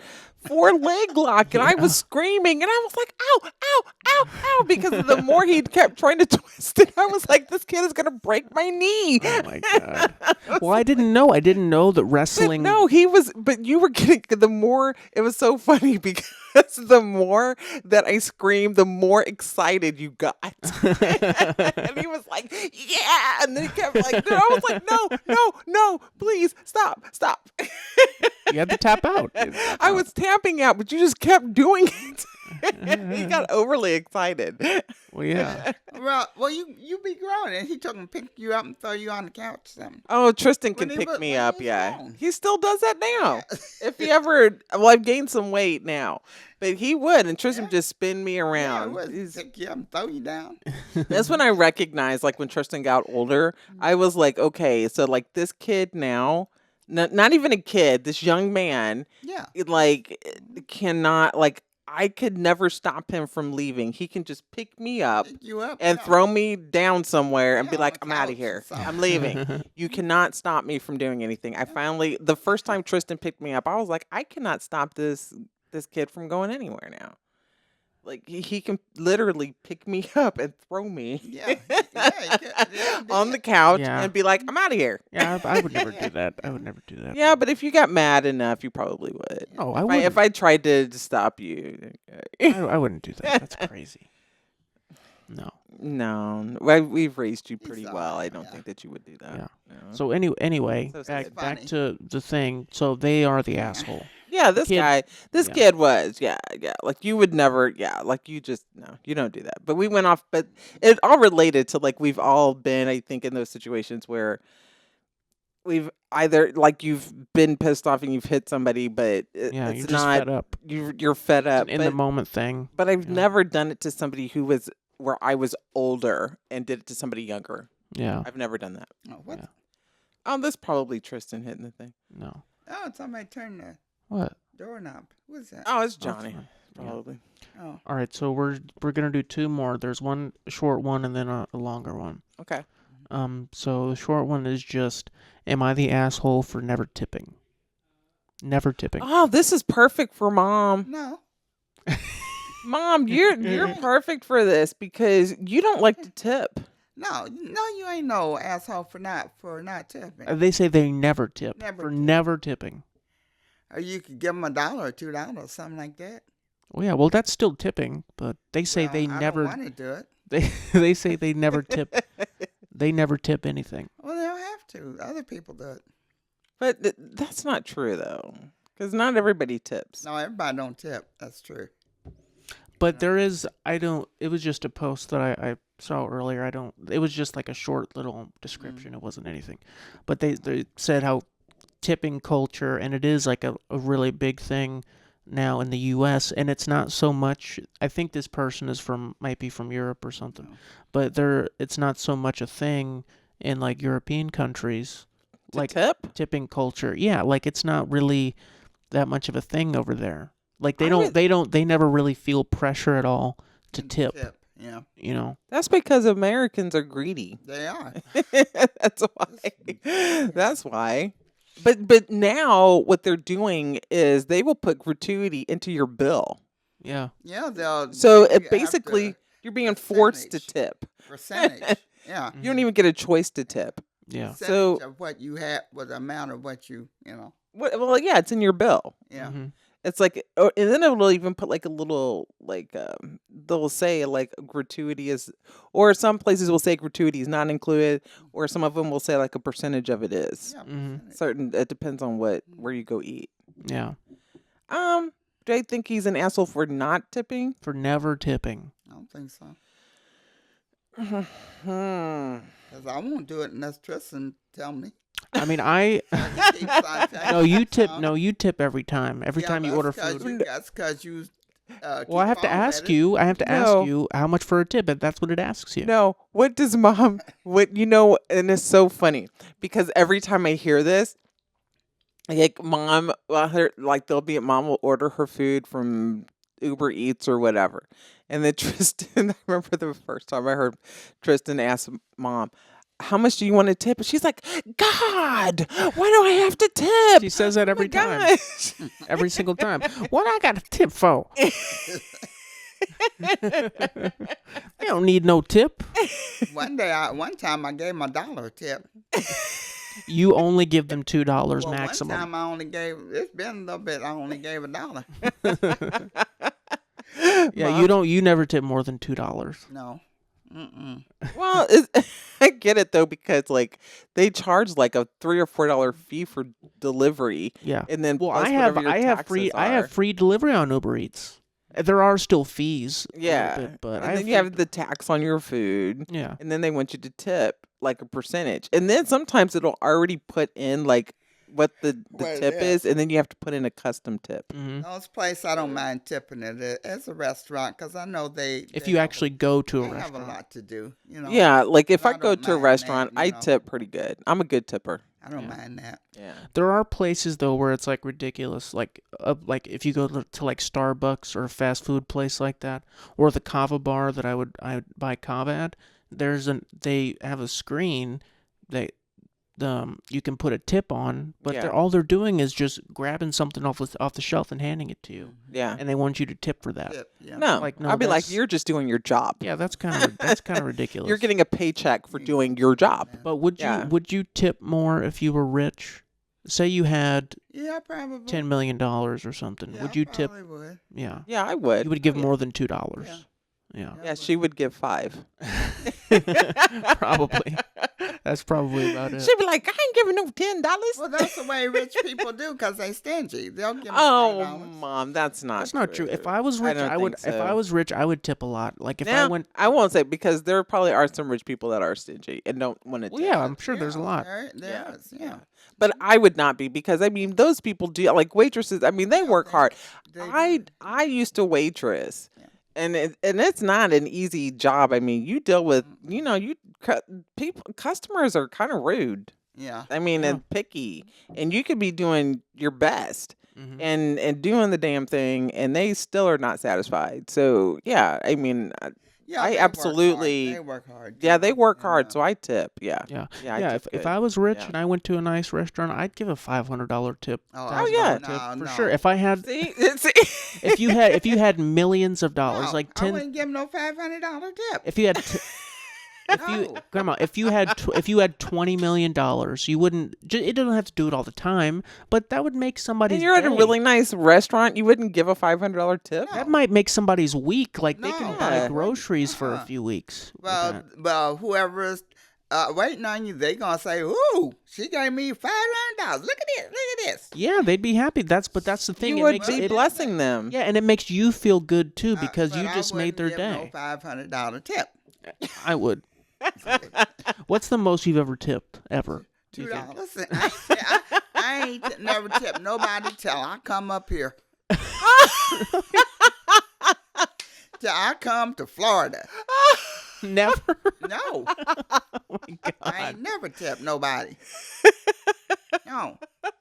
Speaker 3: 4 leg lock. And I was screaming. And I was like, ow, ow, ow, ow. Because the more he kept trying to twist it, I was like, this kid is going to break my knee.
Speaker 1: Oh my god. Well, I didn't know. I didn't know that
Speaker 3: But
Speaker 1: wrestling.
Speaker 3: no, but you were getting, the more, it was so funny because the more that I screamed, the more excited you got. And he was like, yeah. And then he kept like, I was like, no, please, stop.
Speaker 1: You had to tap out.
Speaker 3: I was tapping out, but you just kept doing it. He got overly excited.
Speaker 1: Well, yeah.
Speaker 2: Well, you be grown, and he took and pick you up and throw you on the couch or something.
Speaker 3: Oh, Tristan can
Speaker 2: When he
Speaker 3: pick
Speaker 2: was-
Speaker 3: me
Speaker 2: when
Speaker 3: up,
Speaker 2: he was
Speaker 3: yeah.
Speaker 2: grown.
Speaker 3: He still does that now. If he ever, well, I've gained some weight now, but he would, and Tristan
Speaker 2: Yeah.
Speaker 3: just spin me
Speaker 2: Yeah, it
Speaker 3: around.
Speaker 2: was
Speaker 3: He's-
Speaker 2: pick you up and throw you down.
Speaker 3: That's when I recognized, like, when Tristan got older, I was like, okay, so, like, this kid now, not even a kid, this young man,
Speaker 2: Yeah.
Speaker 3: cannot, like, I could never stop him from leaving. He can just pick me up
Speaker 2: Pick you up
Speaker 3: and
Speaker 2: yeah.
Speaker 3: throw me down somewhere and be
Speaker 2: Yeah,
Speaker 3: like,
Speaker 2: on
Speaker 3: I'm
Speaker 2: the
Speaker 3: out of
Speaker 2: couch or
Speaker 3: here.
Speaker 2: something.
Speaker 3: I'm leaving. You cannot stop me from doing anything. The first time Tristan picked me up, I was like, I cannot stop this kid from going anywhere now. Like, he can literally pick me up and throw me
Speaker 2: Yeah. Yeah, he
Speaker 3: on the
Speaker 2: did.
Speaker 3: couch
Speaker 1: Yeah.
Speaker 3: and be like, I'm out of here.
Speaker 1: Yeah, I would never do that. I would never do that.
Speaker 3: Yeah, but if you got mad enough, you probably would.
Speaker 1: Oh, I
Speaker 3: If
Speaker 1: wouldn't.
Speaker 3: if I tried to stop you.
Speaker 1: I wouldn't do that. That's crazy. No.
Speaker 3: No, we've raised you pretty well. I don't
Speaker 2: yeah.
Speaker 3: think that you would do that.
Speaker 1: Yeah.
Speaker 3: No.
Speaker 1: So anyway,
Speaker 3: So
Speaker 1: back
Speaker 3: sad.
Speaker 1: back
Speaker 2: Funny.
Speaker 1: to the thing. So they are the asshole.
Speaker 3: Yeah, this
Speaker 1: kid-
Speaker 3: guy,
Speaker 1: yeah.
Speaker 3: kid was, yeah. Like you would never, like you just, no, you don't do that. But we went off, but it all related to like we've all been, I think, in those situations where we've either like you've been pissed off and you've hit somebody, but
Speaker 1: Yeah,
Speaker 3: it's
Speaker 1: you're just
Speaker 3: not,
Speaker 1: fed up.
Speaker 3: you're fed up.
Speaker 1: In the moment thing.
Speaker 3: But I've
Speaker 1: yeah.
Speaker 3: never done it to somebody where I was older and did it to somebody younger.
Speaker 1: Yeah.
Speaker 3: I've never done that.
Speaker 2: Oh, what?
Speaker 1: Yeah.
Speaker 3: Oh, that's probably Tristan hitting the thing.
Speaker 1: No.
Speaker 2: Oh, somebody turned the
Speaker 1: What?
Speaker 2: doorknob. Who was that?
Speaker 3: Oh, it's
Speaker 1: That's
Speaker 3: Johnny,
Speaker 1: fine. Yeah.
Speaker 3: probably.
Speaker 2: Oh.
Speaker 1: All right, so we're gonna do two more. There's one short one and then a longer one.
Speaker 3: Okay.
Speaker 1: So the short one is just, am I the asshole for never tipping? Never tipping.
Speaker 3: Oh, this is perfect for mom.
Speaker 2: No.
Speaker 3: Mom, you're perfect for this because you don't like to tip.
Speaker 2: No, you ain't no asshole for not tipping.
Speaker 1: They say they never tip.
Speaker 2: Never tip.
Speaker 1: Never tipping.
Speaker 2: Or you could give them $1 or $2, something like that.
Speaker 1: Well, yeah, well, that's still tipping, but they say they
Speaker 2: I
Speaker 1: never.
Speaker 2: don't want to do it.
Speaker 1: They say they never tip. They never tip anything.
Speaker 2: Well, they don't have to. Other people do it.
Speaker 3: But that's not true though, because not everybody tips.
Speaker 2: No, everybody don't tip. That's true.
Speaker 1: But there is. It was just a post that I saw earlier. It was just like a short little description. It wasn't anything. But they said how tipping culture, and it is like a really big thing now in the U.S. And it's not so much. I think this person might be from Europe or something, but it's not so much a thing in like European countries. Like tipping culture, yeah. Like it's not really that much of a thing over there. Like they never really feel pressure at all to tip.
Speaker 2: Yeah.
Speaker 1: You know.
Speaker 3: That's because Americans are greedy.
Speaker 2: They are.
Speaker 3: That's why. That's why. But now what they're doing is they will put gratuity into your bill.
Speaker 1: Yeah.
Speaker 2: Yeah, they'll.
Speaker 3: So basically, you're being forced to tip.
Speaker 2: Percentage. Yeah.
Speaker 3: You don't even get a choice to tip.
Speaker 1: Yeah.
Speaker 2: So of what you have, with the amount of what you know.
Speaker 3: Well, yeah, it's in your bill.
Speaker 2: Yeah.
Speaker 3: Mm-hmm. It's like, and then it will even put like a little, like, they'll say like gratuity is, or some places will say gratuity is not included, or some of them will say like a percentage of it is.
Speaker 2: Yeah,
Speaker 3: certain. It depends on where you go eat.
Speaker 1: Yeah.
Speaker 3: Do I think he's an asshole for not tipping?
Speaker 1: For never tipping.
Speaker 2: I don't think so. Because I won't do it unless Tristan tell me.
Speaker 1: I mean, you tip. No, you tip every time. Every time you order food.
Speaker 2: That's because you.
Speaker 1: Well, I have to ask you. I have to ask you how much for a tip, and that's what it asks you.
Speaker 3: No, what does Mom? And it's so funny because every time I hear this, like Mom, Mom will order her food from Uber Eats or whatever, and then Tristan. I remember the first time I heard Tristan ask Mom, how much do you want to tip? And she's like, God, why do I have to tip?
Speaker 1: She says that every time. Every single time. What I got a tip for? They don't need no tip.
Speaker 2: One time I gave my $1 tip.
Speaker 1: You only give them $2 maximum.
Speaker 2: One time it's been a little bit, I only gave $1.
Speaker 1: Yeah,
Speaker 2: Mom,
Speaker 1: you never tip more than $2.
Speaker 2: No. Mm-mm.
Speaker 3: Well, I get it though, because like they charge like a $3 or $4 fee for delivery.
Speaker 1: Yeah,
Speaker 3: and then
Speaker 1: I have free delivery on Uber Eats. There are still fees.
Speaker 3: Yeah,
Speaker 1: but
Speaker 3: then you have the tax on your food.
Speaker 1: Yeah,
Speaker 3: and then they want you to tip like a percentage, and then sometimes it'll already put in like what the tip is, and then you have to put in a custom tip.
Speaker 1: Mm-hmm.
Speaker 2: Those places I don't mind tipping it as a restaurant because I know
Speaker 1: if you actually go to a restaurant,
Speaker 2: have a lot to do.
Speaker 3: Yeah, like if I go to a restaurant, I tip pretty good. I'm a good tipper.
Speaker 2: I don't mind that.
Speaker 3: Yeah.
Speaker 1: There are places though where it's like ridiculous, like if you go to like Starbucks or a fast food place like that, or the kava bar that I would buy kava at. They have a screen that you can put a tip on, but all they're doing is just grabbing something off the shelf and handing it to you.
Speaker 3: Yeah,
Speaker 1: and they want you to tip for that.
Speaker 3: No, I'll be like, you're just doing your job.
Speaker 1: Yeah, that's kind of ridiculous.
Speaker 3: You're getting a paycheck for doing your job.
Speaker 1: But would you tip more if you were rich? Say you had
Speaker 2: probably
Speaker 1: $10 million or something.
Speaker 2: Yeah,
Speaker 1: would you tip?
Speaker 2: Would.
Speaker 1: Yeah,
Speaker 3: I would.
Speaker 1: You would give more than $2.
Speaker 3: Yeah, she would give 5.
Speaker 1: Probably. That's probably about it.
Speaker 3: She'd be like, I ain't giving no $10.
Speaker 2: Well, that's the way rich people do because they stingy. They'll give $5.
Speaker 3: Oh, Mom, that's not
Speaker 1: true. If I was rich, I would. So. If I was rich, I would tip a lot. Like if
Speaker 3: now,
Speaker 1: I went,
Speaker 3: I won't say, because there probably are some rich people that are stingy and don't want to.
Speaker 1: Well, yeah, I'm sure there's a lot.
Speaker 2: There is, yeah.
Speaker 3: But I would not be, because I mean those people do, like waitresses. I mean they work hard. I used to waitress. And it's not an easy job. I mean, you deal with, customers are kind of rude.
Speaker 2: Yeah.
Speaker 3: I mean, and picky, and you could be doing your best and doing the damn thing, and they still are not satisfied. So yeah, I mean,
Speaker 2: Yeah,
Speaker 3: I
Speaker 2: they
Speaker 3: absolutely.
Speaker 2: They work hard.
Speaker 3: Yeah, they work
Speaker 2: And,
Speaker 3: hard, so I tip. Yeah.
Speaker 1: Yeah.
Speaker 3: Yeah, I
Speaker 1: Yeah,
Speaker 3: tip
Speaker 1: if
Speaker 3: good.
Speaker 1: I was rich
Speaker 3: Yeah.
Speaker 1: and I went to a nice restaurant, I'd give a $500 tip.
Speaker 2: Oh,
Speaker 1: $1,000
Speaker 3: yeah.
Speaker 1: tip for
Speaker 2: no.
Speaker 1: sure. If I had
Speaker 3: See?
Speaker 1: if you had millions of dollars,
Speaker 2: No,
Speaker 1: like
Speaker 2: I
Speaker 1: 10
Speaker 2: wouldn't give him no $500 tip.
Speaker 1: if you had
Speaker 2: No.
Speaker 1: Grandma, if you had $20 million, you wouldn't. It doesn't have to do it all the time, but that would make somebody's.
Speaker 3: And you're at a
Speaker 1: day.
Speaker 3: really nice restaurant, you wouldn't give a $500 tip?
Speaker 1: That might make somebody's week. Like they can
Speaker 2: No.
Speaker 1: buy
Speaker 3: Yeah.
Speaker 1: groceries for a few weeks. with that.
Speaker 2: Well, whoever's waiting on you, they gonna say, "Ooh, she gave me $500. Look at this. Look at this."
Speaker 1: Yeah, they'd be happy. That's the thing.
Speaker 3: You
Speaker 1: It
Speaker 3: would
Speaker 1: makes
Speaker 3: be blessing them.
Speaker 1: Yeah, and it makes you feel good too because
Speaker 2: But
Speaker 1: you
Speaker 2: I
Speaker 1: just made their
Speaker 2: wouldn't give
Speaker 1: day.
Speaker 2: No $500 tip.
Speaker 1: I would. What's the most you've ever tipped ever?
Speaker 2: $2. I ain't never tipped nobody till I come up here. Till I come to Florida.
Speaker 1: Never.
Speaker 2: No,
Speaker 1: Oh my
Speaker 2: I
Speaker 1: God.
Speaker 2: ain't never tipped nobody. No, I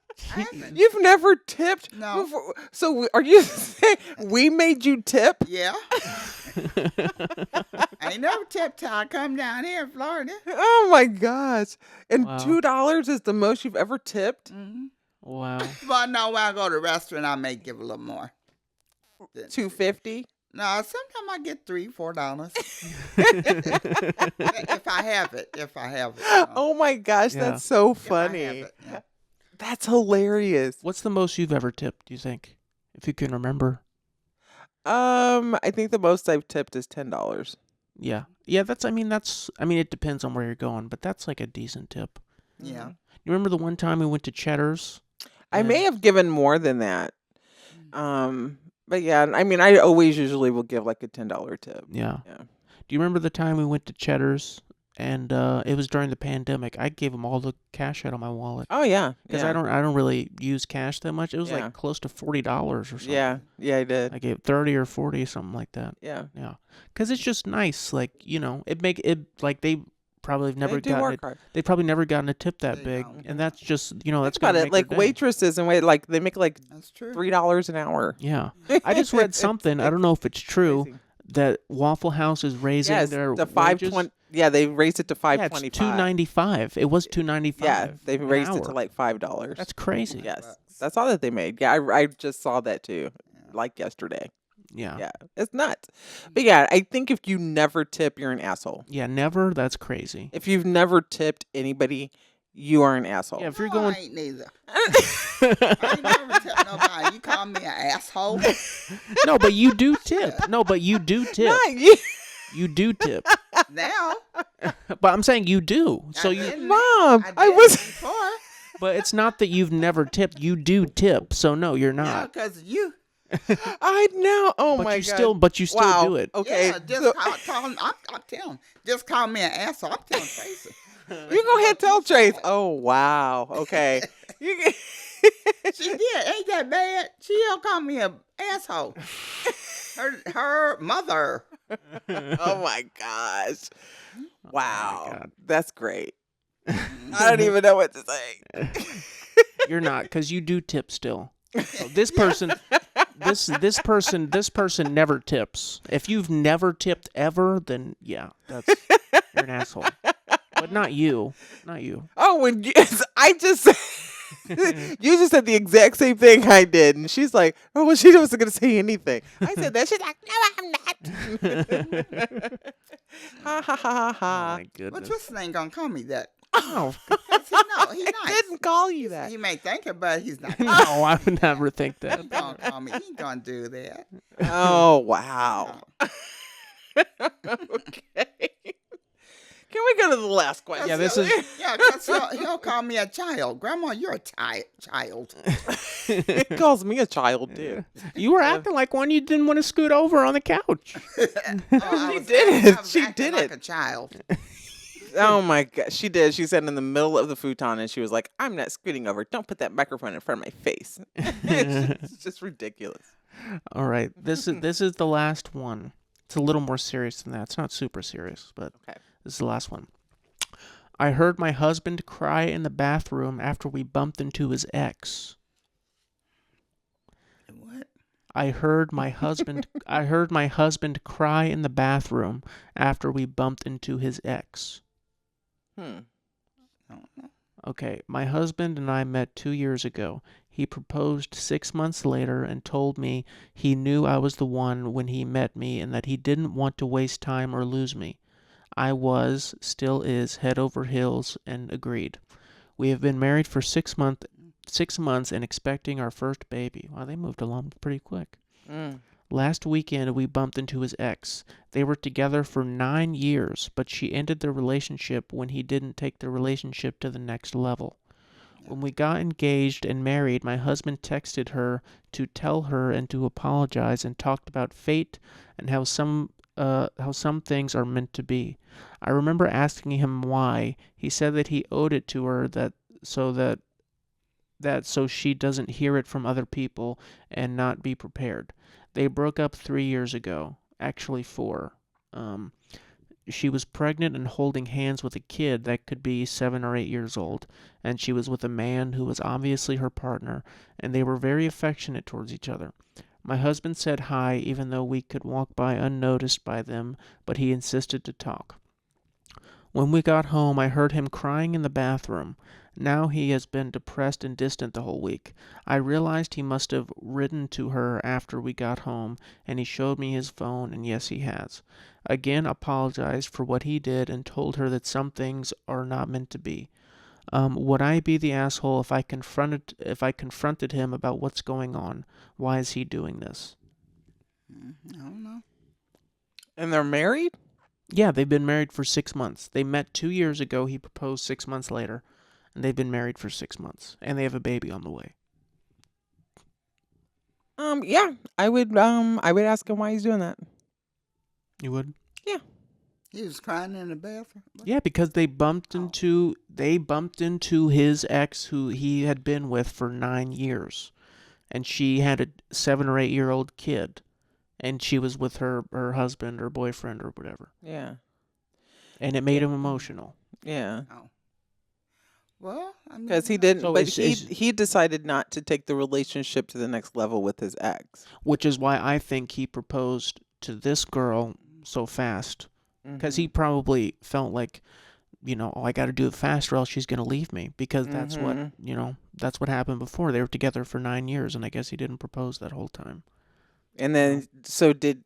Speaker 2: haven't.
Speaker 3: You've never tipped?
Speaker 2: No.
Speaker 3: Before. So are you saying we made you tip?
Speaker 2: Yeah. I ain't never tipped till I come down here in Florida.
Speaker 3: Oh my gosh. And
Speaker 1: Wow.
Speaker 3: $2 is the most you've ever tipped?
Speaker 2: Mm-hmm.
Speaker 1: Wow.
Speaker 2: But no, when I go to a restaurant, I may give a little more.
Speaker 3: $2.50?
Speaker 2: No, sometimes I get $3-4. If I have it. If I have it.
Speaker 3: Oh my gosh,
Speaker 1: Yeah.
Speaker 3: that's so
Speaker 2: If I have
Speaker 3: funny.
Speaker 2: it, yeah.
Speaker 3: That's hilarious.
Speaker 1: What's the most you've ever tipped? Do you think, if you can remember?
Speaker 3: I think the most I've tipped is $10.
Speaker 1: Yeah. Yeah. That's. It depends on where you're going, but that's like a decent tip.
Speaker 2: Yeah.
Speaker 1: You remember the one time we went to Cheddar's?
Speaker 3: I may have given more than that. But yeah, I always usually will give like a $10 tip.
Speaker 1: Yeah.
Speaker 3: Yeah.
Speaker 1: Do you remember the time we went to Cheddar's and it was during the pandemic? I gave them all the cash out of my wallet
Speaker 3: Oh yeah.
Speaker 1: because
Speaker 3: yeah.
Speaker 1: I don't really use cash that much. It was
Speaker 3: Yeah.
Speaker 1: like close to $40 or something.
Speaker 3: Yeah, I did.
Speaker 1: I gave 30 or 40, something like that.
Speaker 3: Yeah.
Speaker 1: Yeah, because it's just nice. Like they probably have never
Speaker 3: They do
Speaker 1: gotten
Speaker 3: work
Speaker 1: it.
Speaker 3: hard.
Speaker 1: They probably never gotten a tip that
Speaker 2: They
Speaker 1: big,
Speaker 2: don't.
Speaker 1: and that's just that's
Speaker 3: Think about
Speaker 1: gonna
Speaker 3: it,
Speaker 1: make
Speaker 3: like
Speaker 1: their day.
Speaker 3: waitresses and they make like
Speaker 2: That's true.
Speaker 3: $3 an hour.
Speaker 1: Yeah, I just read something. I don't know if it's true
Speaker 3: Crazy.
Speaker 1: that Waffle House is raising
Speaker 3: Yes,
Speaker 1: their
Speaker 3: the
Speaker 1: wages.
Speaker 3: $5.20. Yeah, they raised it to
Speaker 1: Yeah, it's
Speaker 3: $5.25.
Speaker 1: $2.95. It was $2.95.
Speaker 3: Yeah, they
Speaker 1: an
Speaker 3: raised it
Speaker 1: hour.
Speaker 3: to like $5.
Speaker 1: That's crazy.
Speaker 3: Yes, that's all that they made. Yeah, I just saw that too, like yesterday.
Speaker 1: Yeah.
Speaker 3: Yeah, it's nuts. But yeah, I think if you never tip, you're an asshole.
Speaker 1: Yeah, never. That's crazy.
Speaker 3: If you've never tipped anybody, you are an asshole.
Speaker 1: Yeah, if you're
Speaker 2: No,
Speaker 1: going,
Speaker 2: I ain't neither. I ain't never tipped nobody. You call me an asshole?
Speaker 1: no, but you do tip. No, but you do tip.
Speaker 3: Not you.
Speaker 1: You do tip.
Speaker 2: Now.
Speaker 1: But I'm saying you do. So
Speaker 2: I
Speaker 1: you,
Speaker 2: didn't.
Speaker 3: Mom, I
Speaker 2: did
Speaker 3: was.
Speaker 2: before.
Speaker 1: but it's not that you've never tipped. You do tip. So no, you're
Speaker 2: Yeah,
Speaker 1: not.
Speaker 2: because you.
Speaker 3: I know. Oh
Speaker 1: But
Speaker 3: my
Speaker 1: you
Speaker 3: god.
Speaker 1: still
Speaker 3: Wow.
Speaker 1: do it.
Speaker 3: Okay.
Speaker 2: Yeah, just
Speaker 3: so-
Speaker 2: call him. I'm telling. Just call me an asshole. I'm telling Tracy.
Speaker 3: you go ahead, tell Trace. Oh wow. Okay. You can-
Speaker 2: She did. Ain't that bad? She'll call me an asshole. Her mother.
Speaker 3: oh my gosh. Wow.
Speaker 1: God.
Speaker 3: That's great. I don't even know what to say.
Speaker 1: You're not, because you do tip still. So this person, this person never tips. If you've never tipped ever, then yeah, you're an asshole. But not you. Not you.
Speaker 3: Oh, when you, I just you just said the exact same thing I did, and she's like, "Oh, well, she wasn't gonna say anything." I said that. She's like, "No, I'm not." ha ha ha ha
Speaker 1: Oh
Speaker 3: ha.
Speaker 1: my
Speaker 2: But
Speaker 1: goodness.
Speaker 2: Tristan ain't gonna call me that.
Speaker 1: Oh,
Speaker 2: 'Cause he
Speaker 3: I
Speaker 2: nice.
Speaker 3: didn't call you that.
Speaker 2: He may think it, but he's not.
Speaker 1: no, I would never think that.
Speaker 2: He gonna call me. He ain't gonna do that.
Speaker 3: Oh wow. Okay. Can we go to the last question?
Speaker 1: Yeah, this is
Speaker 2: Yeah, because he'll call me a child. Grandma, you're a child.
Speaker 3: It calls me a child too.
Speaker 1: You were acting like one you didn't want to scoot over on the couch.
Speaker 2: She
Speaker 3: did it. She did
Speaker 2: like
Speaker 3: it.
Speaker 2: a child.
Speaker 3: Oh my god, she did. She sat in the middle of the futon and she was like, "I'm not scooting over. Don't put that microphone in front of my face." It's just ridiculous.
Speaker 1: All right, this is the last one. It's a little more serious than that. It's not super serious, but
Speaker 3: Okay.
Speaker 1: this is the last one. I heard my husband cry in the bathroom after we bumped into his ex.
Speaker 2: What?
Speaker 1: I heard my husband cry in the bathroom after we bumped into his ex.
Speaker 2: I don't know.
Speaker 1: Okay, my husband and I met 2 years ago. He proposed 6 months later and told me he knew I was the one when he met me and that he didn't want to waste time or lose me. I was, still is, head over heels and agreed. We have been married for 6 months and expecting our first baby. Wow, they moved along pretty quick. Last weekend, we bumped into his ex. They were together for 9 years, but she ended their relationship when he didn't take the relationship to the next level. When we got engaged and married, my husband texted her to tell her and to apologize and talked about fate and how some things are meant to be. I remember asking him why. He said that he owed it to her so she doesn't hear it from other people and not be prepared. They broke up 3 years ago, actually 4. She was pregnant and holding hands with a kid that could be 7 or 8 years old, and she was with a man who was obviously her partner, and they were very affectionate towards each other. My husband said hi even though we could walk by unnoticed by them, but he insisted to talk. When we got home, I heard him crying in the bathroom. Now he has been depressed and distant the whole week. I realized he must have written to her after we got home, and he showed me his phone, and yes, he has. Again, apologized for what he did and told her that some things are not meant to be. Would I be the asshole if I confronted him about what's going on? Why is he doing this?
Speaker 2: I don't know.
Speaker 3: And they're married?
Speaker 1: Yeah, they've been married for 6 months. They met 2 years ago. He proposed 6 months later, and they've been married for 6 months, and they have a baby on the way.
Speaker 3: Yeah, I would ask him why he's doing that.
Speaker 1: You would?
Speaker 3: Yeah.
Speaker 2: He was crying in the bathroom.
Speaker 1: Yeah, because they bumped into his ex who he had been with for 9 years, and she had a 7 or 8 year old kid, and she was with her husband or boyfriend or whatever.
Speaker 3: Yeah.
Speaker 1: And it made him emotional.
Speaker 3: Yeah.
Speaker 2: Oh. Well, I mean,
Speaker 3: because he didn't.
Speaker 1: So
Speaker 3: but he decided not to take the relationship to the next level with his ex,
Speaker 1: which is why I think he proposed to this girl so fast, because he probably felt like, I got to do it fast or else she's going to leave me, because that's what happened before. They were together for 9 years, and I guess he didn't propose that whole time.
Speaker 3: And then so the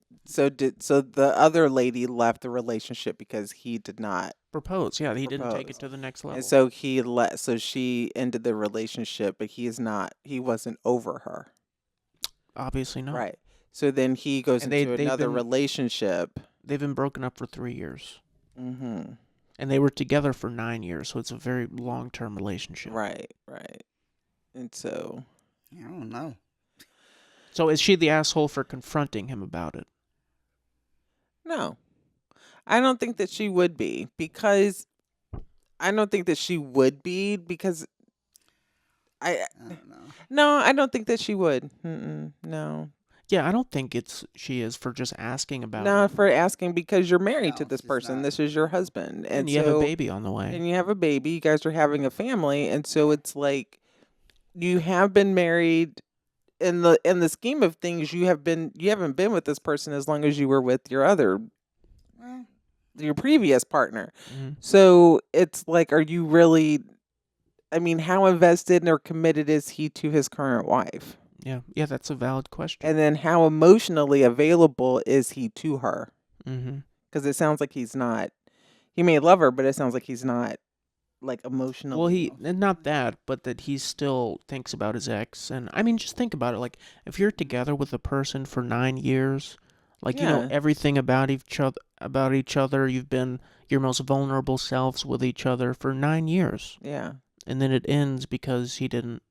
Speaker 3: other lady left the relationship because he did not
Speaker 1: propose. Yeah, he didn't take it to the next level.
Speaker 3: And so she ended the relationship, but he wasn't over her.
Speaker 1: Obviously not.
Speaker 3: Right. So then he goes into another relationship.
Speaker 1: They've been broken up for 3 years.
Speaker 3: Mm-hmm.
Speaker 1: And they were together for 9 years, so it's a very long-term relationship.
Speaker 3: Right. And so,
Speaker 2: I don't know.
Speaker 1: So is she the asshole for confronting him about it?
Speaker 3: No. I don't think that she would be, because I don't think that she would.
Speaker 2: I don't know.
Speaker 3: No, I don't think that she would. No.
Speaker 1: Yeah, I don't think she is for just asking about it.
Speaker 3: No, for asking, because you're married to this
Speaker 2: she's
Speaker 3: person.
Speaker 2: not.
Speaker 3: This is your husband.
Speaker 1: And you have a baby on the way.
Speaker 3: And you have a baby. You guys are having a family. And so it's like, you have been married. In the scheme of things, you haven't been with this person as long as you were with your previous partner.
Speaker 1: Mm-hmm.
Speaker 3: So it's like, are you really, how invested or committed is he to his current wife?
Speaker 1: Yeah, that's a valid question.
Speaker 3: And then how emotionally available is he to her?
Speaker 1: Mm-hmm.
Speaker 3: Because it sounds like he's not. He may love her, but it sounds like he's not, like, emotionally.
Speaker 1: Well, not that, but that he still thinks about his ex. And just think about it. Like, if you're together with a person for 9 years, like, you know everything about each other. You've been your most vulnerable selves with each other for 9 years.
Speaker 3: Yeah.
Speaker 1: And then it ends because he didn't,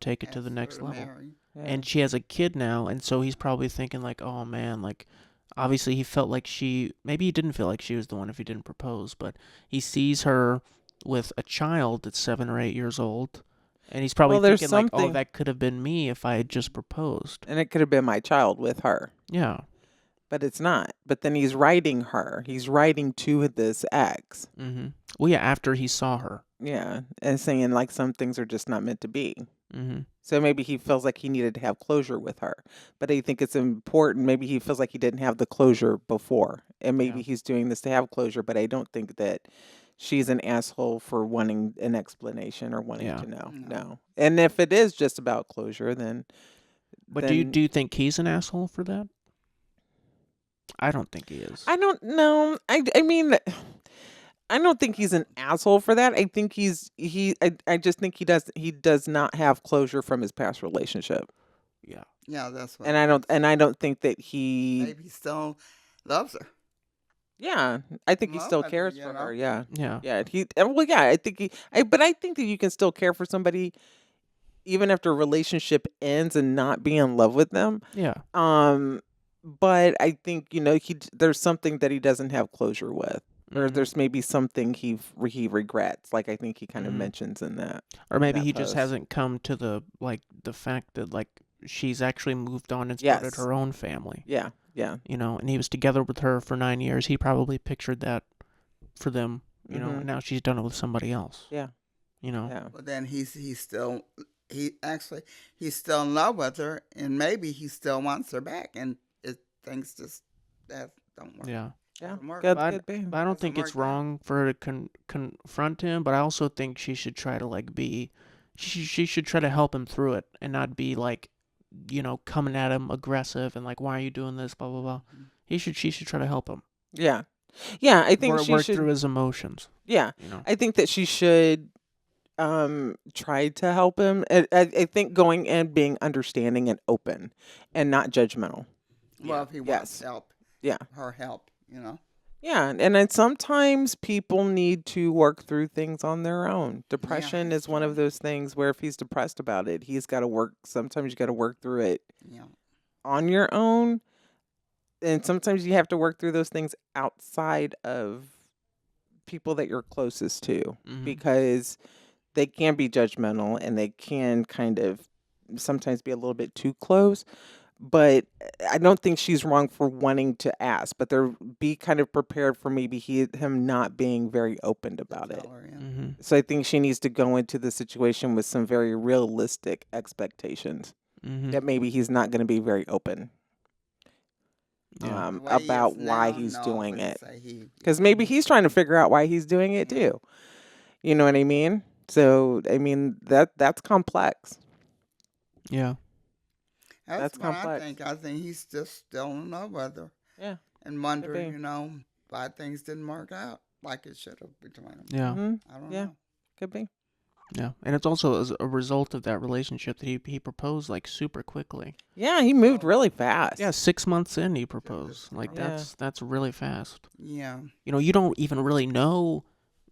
Speaker 1: take it to the next level.
Speaker 3: Yeah.
Speaker 1: And she has a kid now, and so he's probably thinking like, oh man, like, obviously he felt like maybe he didn't feel like she was the one if he didn't propose, but he sees her with a child that's 7 or 8 years old, and he's probably thinking like, oh, that could have been me if I had just proposed.
Speaker 3: And it could have been my child with her.
Speaker 1: Yeah.
Speaker 3: But it's not. But then he's writing her. He's writing to this ex.
Speaker 1: Mm-hmm. Well, yeah, after he saw her.
Speaker 3: Yeah. And saying, like, some things are just not meant to be.
Speaker 1: Mhm.
Speaker 3: So maybe he feels like he needed to have closure with her. But I think it's important. Maybe he feels like he didn't have the closure before. And maybe
Speaker 1: Yeah.
Speaker 3: he's doing this to have closure. But I don't think that she's an asshole for wanting an explanation or wanting
Speaker 1: Yeah.
Speaker 3: to know.
Speaker 2: No.
Speaker 3: No. And if it is just about closure, then.
Speaker 1: But do you think he's an asshole for that? I don't think he is.
Speaker 3: I don't know. I mean, I don't think he's an asshole for that. I think I just think he does not have closure from his past relationship.
Speaker 1: Yeah.
Speaker 2: Yeah, that's what.
Speaker 3: And I don't think that he.
Speaker 2: Maybe he still loves her.
Speaker 3: Yeah, I think he
Speaker 2: Love
Speaker 3: still
Speaker 2: her,
Speaker 3: cares
Speaker 2: you
Speaker 3: for
Speaker 2: know?
Speaker 3: her. Yeah,
Speaker 1: Yeah.
Speaker 3: yeah. Well, yeah. I think but I think that you can still care for somebody even after a relationship ends and not be in love with them.
Speaker 1: Yeah.
Speaker 3: But I think there's something that he doesn't have closure with, or
Speaker 1: Mhm.
Speaker 3: there's maybe something he regrets. Like I think he kind of
Speaker 1: Mhm.
Speaker 3: mentions in that.
Speaker 1: Or maybe
Speaker 3: that
Speaker 1: he just
Speaker 3: post.
Speaker 1: hasn't come to the fact that like she's actually moved on and started
Speaker 3: Yes.
Speaker 1: her own family.
Speaker 3: Yeah, yeah.
Speaker 1: You know, and he was together with her for 9 years. He probably pictured that for them, you know,
Speaker 3: Mhm.
Speaker 1: and now she's done it with somebody else.
Speaker 3: Yeah.
Speaker 1: You know.
Speaker 3: Yeah.
Speaker 2: But then he's still in love with her, and maybe he still wants her back, and things just that don't work.
Speaker 1: Yeah.
Speaker 3: Yeah.
Speaker 2: Doesn't work.
Speaker 3: Good,
Speaker 1: But
Speaker 3: good babe.
Speaker 1: I don't
Speaker 2: Doesn't
Speaker 1: think it's
Speaker 2: work out.
Speaker 1: wrong for her to confront him, but I also think she should try to like she should try to help him through it and not be like, you know, coming at him aggressive and like, why are you doing this, blah blah blah. She should try to help him.
Speaker 3: Yeah. Yeah, I think she
Speaker 1: work
Speaker 3: should
Speaker 1: through his emotions.
Speaker 3: Yeah.
Speaker 1: You know.
Speaker 3: I think that she should try to help him. I think going and being understanding and open and not judgmental.
Speaker 2: Well, if he wants help,
Speaker 3: Yeah.
Speaker 2: her help, you know.
Speaker 3: Yeah, and then sometimes people need to work through things on their own. Depression
Speaker 2: that's
Speaker 3: is one of
Speaker 2: true.
Speaker 3: those things where if he's depressed about it, he's got to work. Sometimes you got to work through it
Speaker 2: Yeah.
Speaker 3: on your own, and sometimes you have to work through those things outside of people that you're closest to
Speaker 1: Mhm.
Speaker 3: because they can be judgmental and they can kind of sometimes be a little bit too close. But I don't think she's wrong for wanting to ask, but be kind of prepared for maybe him not being very open about it.
Speaker 2: Tell her, yeah.
Speaker 1: Mhm.
Speaker 3: So I think she needs to go into the situation with some very realistic expectations
Speaker 1: Mhm.
Speaker 3: that maybe he's not going to be very open
Speaker 1: Yeah.
Speaker 2: The way he
Speaker 3: about
Speaker 2: is
Speaker 3: why
Speaker 2: now,
Speaker 3: he's
Speaker 2: no, I
Speaker 3: doing
Speaker 2: wouldn't
Speaker 3: it.
Speaker 2: say he-
Speaker 3: Because maybe he's trying to figure out why he's doing it too. You know what I mean? So I mean that's complex.
Speaker 1: Yeah.
Speaker 3: That's
Speaker 2: what
Speaker 3: complex.
Speaker 2: I think. I think he's just still in love with her.
Speaker 3: Yeah.
Speaker 2: And wonder,
Speaker 3: be.
Speaker 2: you know, why things didn't work out like it should have between them.
Speaker 1: Yeah.
Speaker 3: Mhm.
Speaker 2: I don't
Speaker 3: Yeah.
Speaker 2: know.
Speaker 3: Could be.
Speaker 1: Yeah. And it's also as a result of that relationship that he proposed like super quickly.
Speaker 3: Yeah, he moved really fast.
Speaker 1: Yeah, 6 months in he proposed. Like
Speaker 3: Yeah.
Speaker 1: that's really fast.
Speaker 2: Yeah.
Speaker 1: You know, you don't even really know.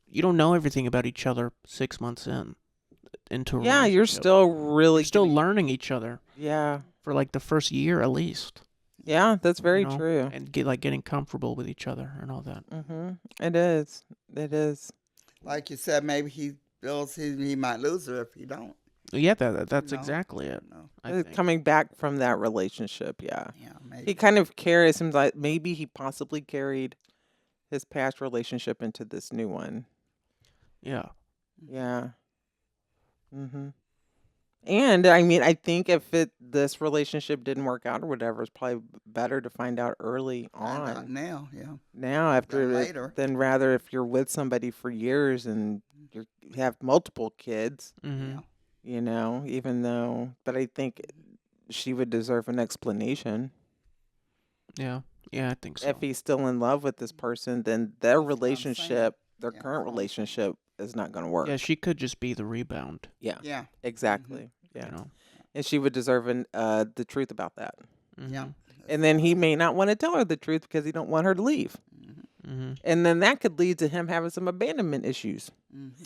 Speaker 1: You don't know everything about each other 6 months into a
Speaker 3: Yeah,
Speaker 1: relationship.
Speaker 3: you're still really
Speaker 1: You're still
Speaker 3: getting-
Speaker 1: learning each other
Speaker 3: Yeah.
Speaker 1: for like the first year at least.
Speaker 3: Yeah, that's very
Speaker 1: you know,
Speaker 3: true.
Speaker 1: And getting comfortable with each other and all that.
Speaker 3: Mhm. It is. It is.
Speaker 2: Like you said, maybe he feels he might lose her if he don't.
Speaker 1: Yeah, that's
Speaker 2: You know?
Speaker 1: exactly it.
Speaker 2: No.
Speaker 1: I think.
Speaker 3: Coming back from that relationship, yeah.
Speaker 2: Yeah,
Speaker 3: He
Speaker 2: maybe.
Speaker 3: kind of carries him like maybe he possibly carried his past relationship into this new one.
Speaker 1: Yeah.
Speaker 3: Yeah. Mhm. And I mean, I think if this relationship didn't work out or whatever, it's probably better to find out early
Speaker 2: Find out
Speaker 3: on.
Speaker 2: now, yeah.
Speaker 3: Now after
Speaker 2: Than later.
Speaker 3: than rather if you're with somebody for years and you have multiple kids,
Speaker 1: Mhm.
Speaker 2: Yeah.
Speaker 3: even though but I think she would deserve an explanation.
Speaker 1: Yeah. Yeah, I think so.
Speaker 3: If he's still in love with this person, then their
Speaker 2: That's what I'm saying.
Speaker 3: relationship, their
Speaker 2: Yeah,
Speaker 3: current
Speaker 2: that's what I'm saying.
Speaker 3: relationship is not going to work.
Speaker 1: Yeah, she could just be the rebound.
Speaker 3: Yeah.
Speaker 2: Yeah.
Speaker 3: Exactly. Yeah.
Speaker 1: You know.
Speaker 3: And she would deserve the truth about that.
Speaker 2: Yeah.
Speaker 1: Mhm.
Speaker 3: And then he may not want to tell her the truth because he don't want her to leave.
Speaker 1: Mhm.
Speaker 3: And then that could lead to him having some abandonment issues.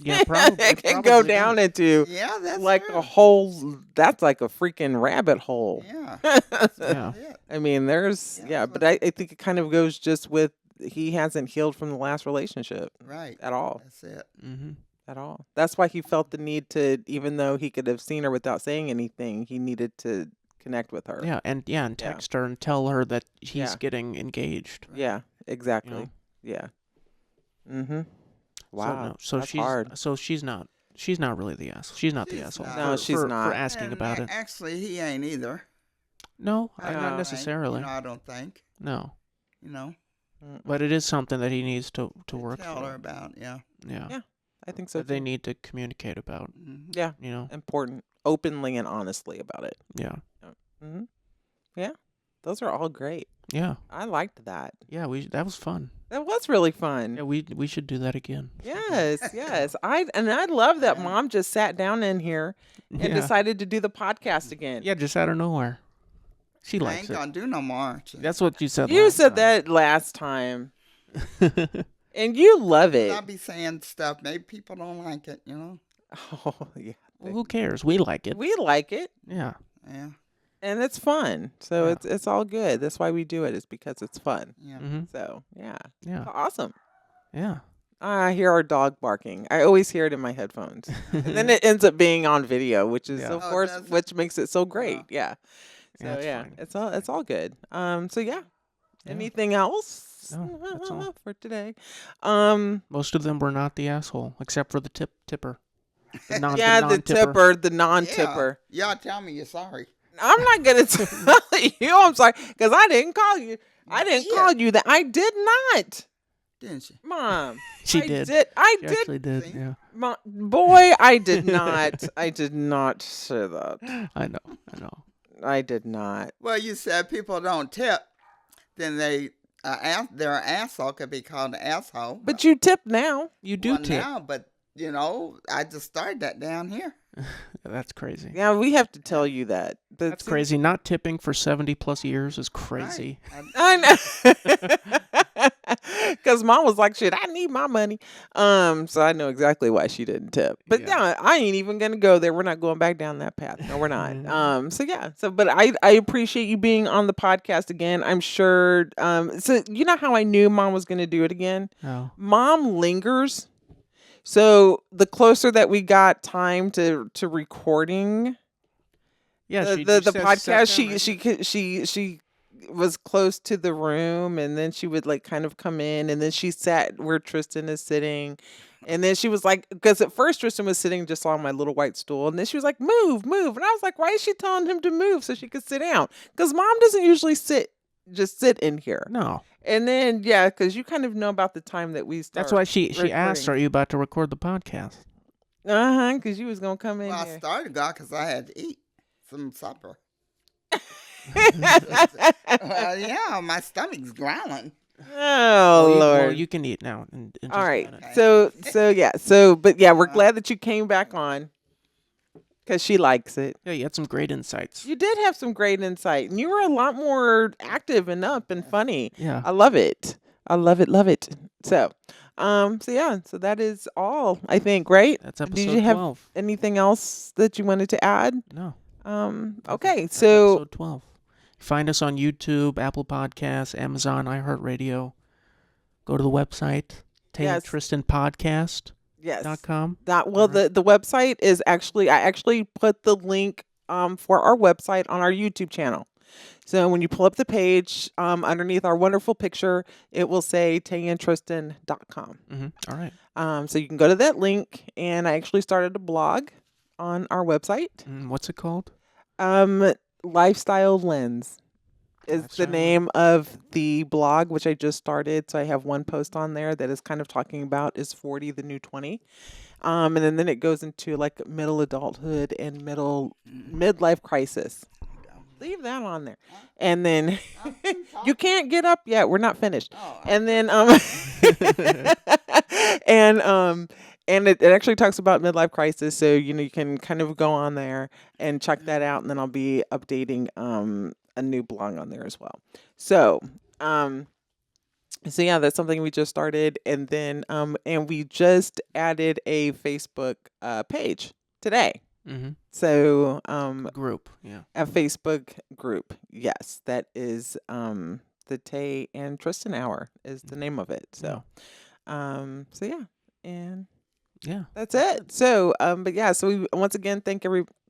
Speaker 1: Yeah, probably.
Speaker 3: It can go down into
Speaker 2: Yeah, that's
Speaker 3: like
Speaker 2: true.
Speaker 3: a whole. That's like a freaking rabbit hole.
Speaker 2: Yeah. That's
Speaker 1: Yeah.
Speaker 2: it.
Speaker 3: I mean, there's
Speaker 2: Yeah,
Speaker 3: but
Speaker 2: that's
Speaker 3: I think it kind of goes just with he hasn't healed from the last relationship
Speaker 2: Right.
Speaker 3: at all.
Speaker 2: That's it.
Speaker 1: Mhm.
Speaker 3: At all. That's why he felt the need to, even though he could have seen her without saying anything, he needed to connect with her.
Speaker 1: And
Speaker 3: Yeah.
Speaker 1: text her and tell her that he's
Speaker 3: Yeah.
Speaker 1: getting engaged.
Speaker 3: Yeah, exactly.
Speaker 1: know?
Speaker 3: Yeah. Mm-hmm. Wow.
Speaker 1: So
Speaker 3: that's
Speaker 1: she's
Speaker 3: hard.
Speaker 1: so she's not She's not really the asshole. She's not the
Speaker 2: She's
Speaker 1: asshole.
Speaker 2: not.
Speaker 3: No, she's
Speaker 1: for
Speaker 3: not.
Speaker 1: asking about it.
Speaker 2: Actually, he ain't either.
Speaker 1: No,
Speaker 2: I
Speaker 1: not
Speaker 2: don't
Speaker 1: necessarily.
Speaker 2: think. I don't think.
Speaker 1: No,
Speaker 3: But
Speaker 1: but it is something that he needs to work
Speaker 2: Tell her
Speaker 1: through.
Speaker 2: about, yeah.
Speaker 1: Yeah,
Speaker 3: I think so
Speaker 1: that they
Speaker 3: too.
Speaker 1: need to communicate about.
Speaker 3: Yeah, important, openly and honestly about it.
Speaker 1: Yeah,
Speaker 3: Hmm. Yeah, those are all great.
Speaker 1: yeah,
Speaker 3: I liked that.
Speaker 1: yeah. That was fun.
Speaker 3: That was really fun.
Speaker 1: Yeah, we should do that again.
Speaker 3: Yes. I love that
Speaker 2: Yeah.
Speaker 3: Mom just sat down in here and
Speaker 1: Yeah,
Speaker 3: decided to do the podcast again.
Speaker 1: yeah, just out of nowhere. She
Speaker 2: I
Speaker 1: likes
Speaker 2: ain't
Speaker 1: it.
Speaker 2: gonna do no more.
Speaker 1: That's what you said.
Speaker 3: You
Speaker 1: last
Speaker 3: said
Speaker 1: time.
Speaker 3: that last time, and you love it.
Speaker 2: I'll be saying stuff. Maybe people don't like it,
Speaker 3: Oh yeah,
Speaker 1: Well, who cares? We like it.
Speaker 3: we like it,
Speaker 1: Yeah,
Speaker 2: Yeah,
Speaker 3: and it's fun. So
Speaker 1: Yeah.
Speaker 3: it's all good. That's why we do it. Is because it's fun.
Speaker 2: yeah.
Speaker 3: So yeah,
Speaker 1: yeah,
Speaker 3: awesome.
Speaker 1: yeah.
Speaker 3: I hear our dog barking. I always hear it in my headphones, and then it ends up being on video, which is
Speaker 1: Yeah.
Speaker 3: of
Speaker 2: Oh,
Speaker 3: course
Speaker 2: does it?
Speaker 3: which makes it so great. Yeah. So
Speaker 1: Yeah, it's
Speaker 3: yeah,
Speaker 1: fine.
Speaker 3: it's all good. So yeah.
Speaker 1: Yeah.
Speaker 3: Anything else
Speaker 1: No, that's all.
Speaker 3: for today?
Speaker 1: Most of them were not the asshole, except for the tipper. The
Speaker 3: Yeah, the
Speaker 1: non-tipper.
Speaker 3: tipper, the non-tipper.
Speaker 2: Yeah. Y'all tell me you're sorry.
Speaker 3: I'm not gonna tell you. I'm sorry because I didn't call you. I didn't
Speaker 2: Yeah.
Speaker 3: call you that. I did not,
Speaker 2: Didn't she?
Speaker 3: Mom.
Speaker 1: She
Speaker 3: I
Speaker 1: did.
Speaker 3: I
Speaker 1: She
Speaker 3: did.
Speaker 1: actually did.
Speaker 2: See?
Speaker 1: Yeah,
Speaker 3: Boy, I did not. I did not say that.
Speaker 1: I know.
Speaker 3: I did not.
Speaker 2: Well, you said people don't tip, then their asshole could be called an asshole.
Speaker 3: But you tip now.
Speaker 1: You do
Speaker 2: well,
Speaker 1: tip.
Speaker 2: now, but I just started that down here.
Speaker 1: That's crazy.
Speaker 3: Yeah, we have to tell you that.
Speaker 1: That's crazy. Not tipping for 70+ years is crazy.
Speaker 2: Right.
Speaker 3: I know. Because Mom was like, shit, I need my money. So I know exactly why she didn't tip. But yeah, I ain't even gonna go there. We're not going back down that path. No, we're not. So yeah. But I appreciate you being on the podcast again. I'm sure so you know how I knew Mom was gonna do it again?
Speaker 1: Oh.
Speaker 3: Mom lingers. So the closer that we got time to recording
Speaker 1: Yeah,
Speaker 3: the podcast, she was close to the room, and then she would like kind of come in, and then she sat where Tristan is sitting, and then she was like, because at first Tristan was sitting just on my little white stool, and then she was like, move, and I was like, why is she telling him to move so she could sit down? Because Mom doesn't usually sit in here.
Speaker 1: No.
Speaker 3: And then yeah, because you kind of know about the time that we start.
Speaker 1: That's why she asked, "Are you about to record the podcast?"
Speaker 3: Because you was gonna come in
Speaker 2: Well, I
Speaker 3: here.
Speaker 2: started because I had to eat some supper. Yeah, my stomach's growling.
Speaker 3: Oh Lord.
Speaker 1: Well, you can eat now. In just
Speaker 3: All
Speaker 1: a
Speaker 3: right.
Speaker 1: minute.
Speaker 3: But we're glad that you came back on because she likes it.
Speaker 1: Yeah, you had some great insights.
Speaker 3: You did have some great insight, and you were a lot more active and up and funny.
Speaker 1: Yeah.
Speaker 3: I love it. Love it. So that is all, I think, right?
Speaker 1: That's episode
Speaker 3: Did you have
Speaker 1: 12.
Speaker 3: anything else that you wanted to add?
Speaker 1: No.
Speaker 3: Okay.
Speaker 1: That's
Speaker 3: So
Speaker 1: episode 12. Find us on YouTube, Apple Podcasts, Amazon, iHeartRadio. Go to the website,
Speaker 3: Yes.
Speaker 1: TayandTristanPodcast.com.
Speaker 3: yes.
Speaker 1: Alright.
Speaker 3: The website is I actually put the link for our website on our YouTube channel. So when you pull up the page, underneath our wonderful picture, it will say TayandTristan.com.
Speaker 1: All right.
Speaker 3: So you can go to that link, and I actually started a blog on our website.
Speaker 1: What's it called?
Speaker 3: Lifestyle Lens is the
Speaker 1: Lifestyle
Speaker 3: name of the blog, which I just started. So I have one post on there that is kind of talking about is 40 the new 20. And then it goes into like middle adulthood and midlife crisis. Leave that on there. And then you can't get up yet. We're not finished. And then and it actually talks about midlife crisis. So, you can kind of go on there and check that out. And then I'll be updating a new blog on there as well. So, yeah, that's something we just started. And then and we just added a Facebook page today. So
Speaker 1: Group. Yeah.
Speaker 3: a Facebook group. Yes, that is the Tay and Tristan Hour is the name of it. So yeah, and
Speaker 1: Yeah.
Speaker 3: that's it. So but yeah, so we once again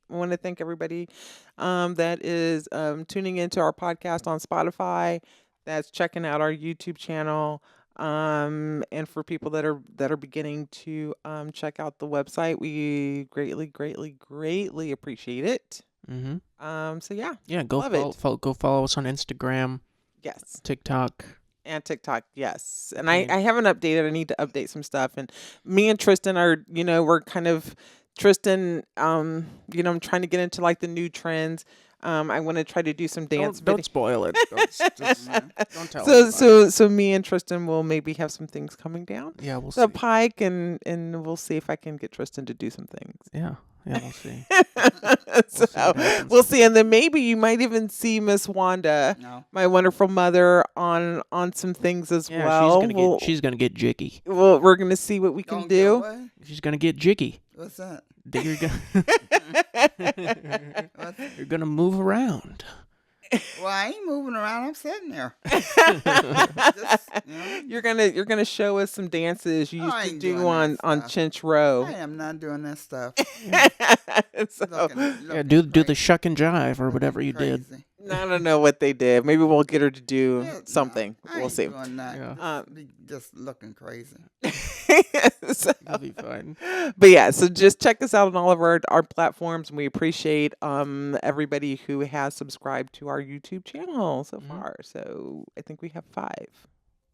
Speaker 3: want to thank everybody that is tuning into our podcast on Spotify, that's checking out our YouTube channel. And for people that are beginning to check out the website, we greatly appreciate it. So yeah.
Speaker 1: Yeah, go follow us on Instagram.
Speaker 3: Yes.
Speaker 1: TikTok.
Speaker 3: And TikTok, yes. And I haven't updated. I need to update some stuff. And me and Tristan are, we're kind of Tristan, I'm trying to get into like the new trends. I want to try to do some dance.
Speaker 1: Don't spoil it. Don't tell.
Speaker 3: So me and Tristan will maybe have some things coming down.
Speaker 1: Yeah, we'll see.
Speaker 3: Pike, and we'll see if I can get Tristan to do some things.
Speaker 1: Yeah, we'll see.
Speaker 3: We'll see, and then maybe you might even see Miss Wanda, my wonderful mother, on some things as well.
Speaker 1: She's gonna get jiggy.
Speaker 3: Well, we're gonna see what we can do.
Speaker 1: She's gonna get jiggy.
Speaker 2: What's that?
Speaker 1: You're gonna move around.
Speaker 2: Well, I ain't moving around. I'm sitting there.
Speaker 3: You're gonna show us some dances you used to do on Chinch Row.
Speaker 2: I am not doing that stuff.
Speaker 1: Do the shuck and jive or whatever you did.
Speaker 3: I don't know what they did. Maybe we'll get her to do something. We'll see.
Speaker 2: Just looking crazy.
Speaker 1: That'll be fine.
Speaker 3: But yeah, so just check us out on all of our platforms, and we appreciate everybody who has subscribed to our YouTube channel so far. So I think we have 5,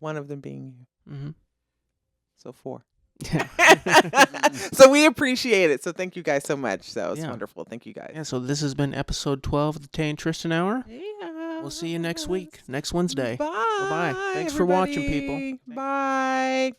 Speaker 3: one of them being you. So 4.
Speaker 1: Yeah.
Speaker 3: So we appreciate it. So thank you guys so much. So it's wonderful. Thank you guys.
Speaker 1: Yeah, so this has been episode 12 of the Tay and Tristan Hour.
Speaker 3: Yeah.
Speaker 1: We'll see you next week, next Wednesday.
Speaker 3: Bye.
Speaker 1: Bye-bye. Thanks for watching, people.
Speaker 3: Bye.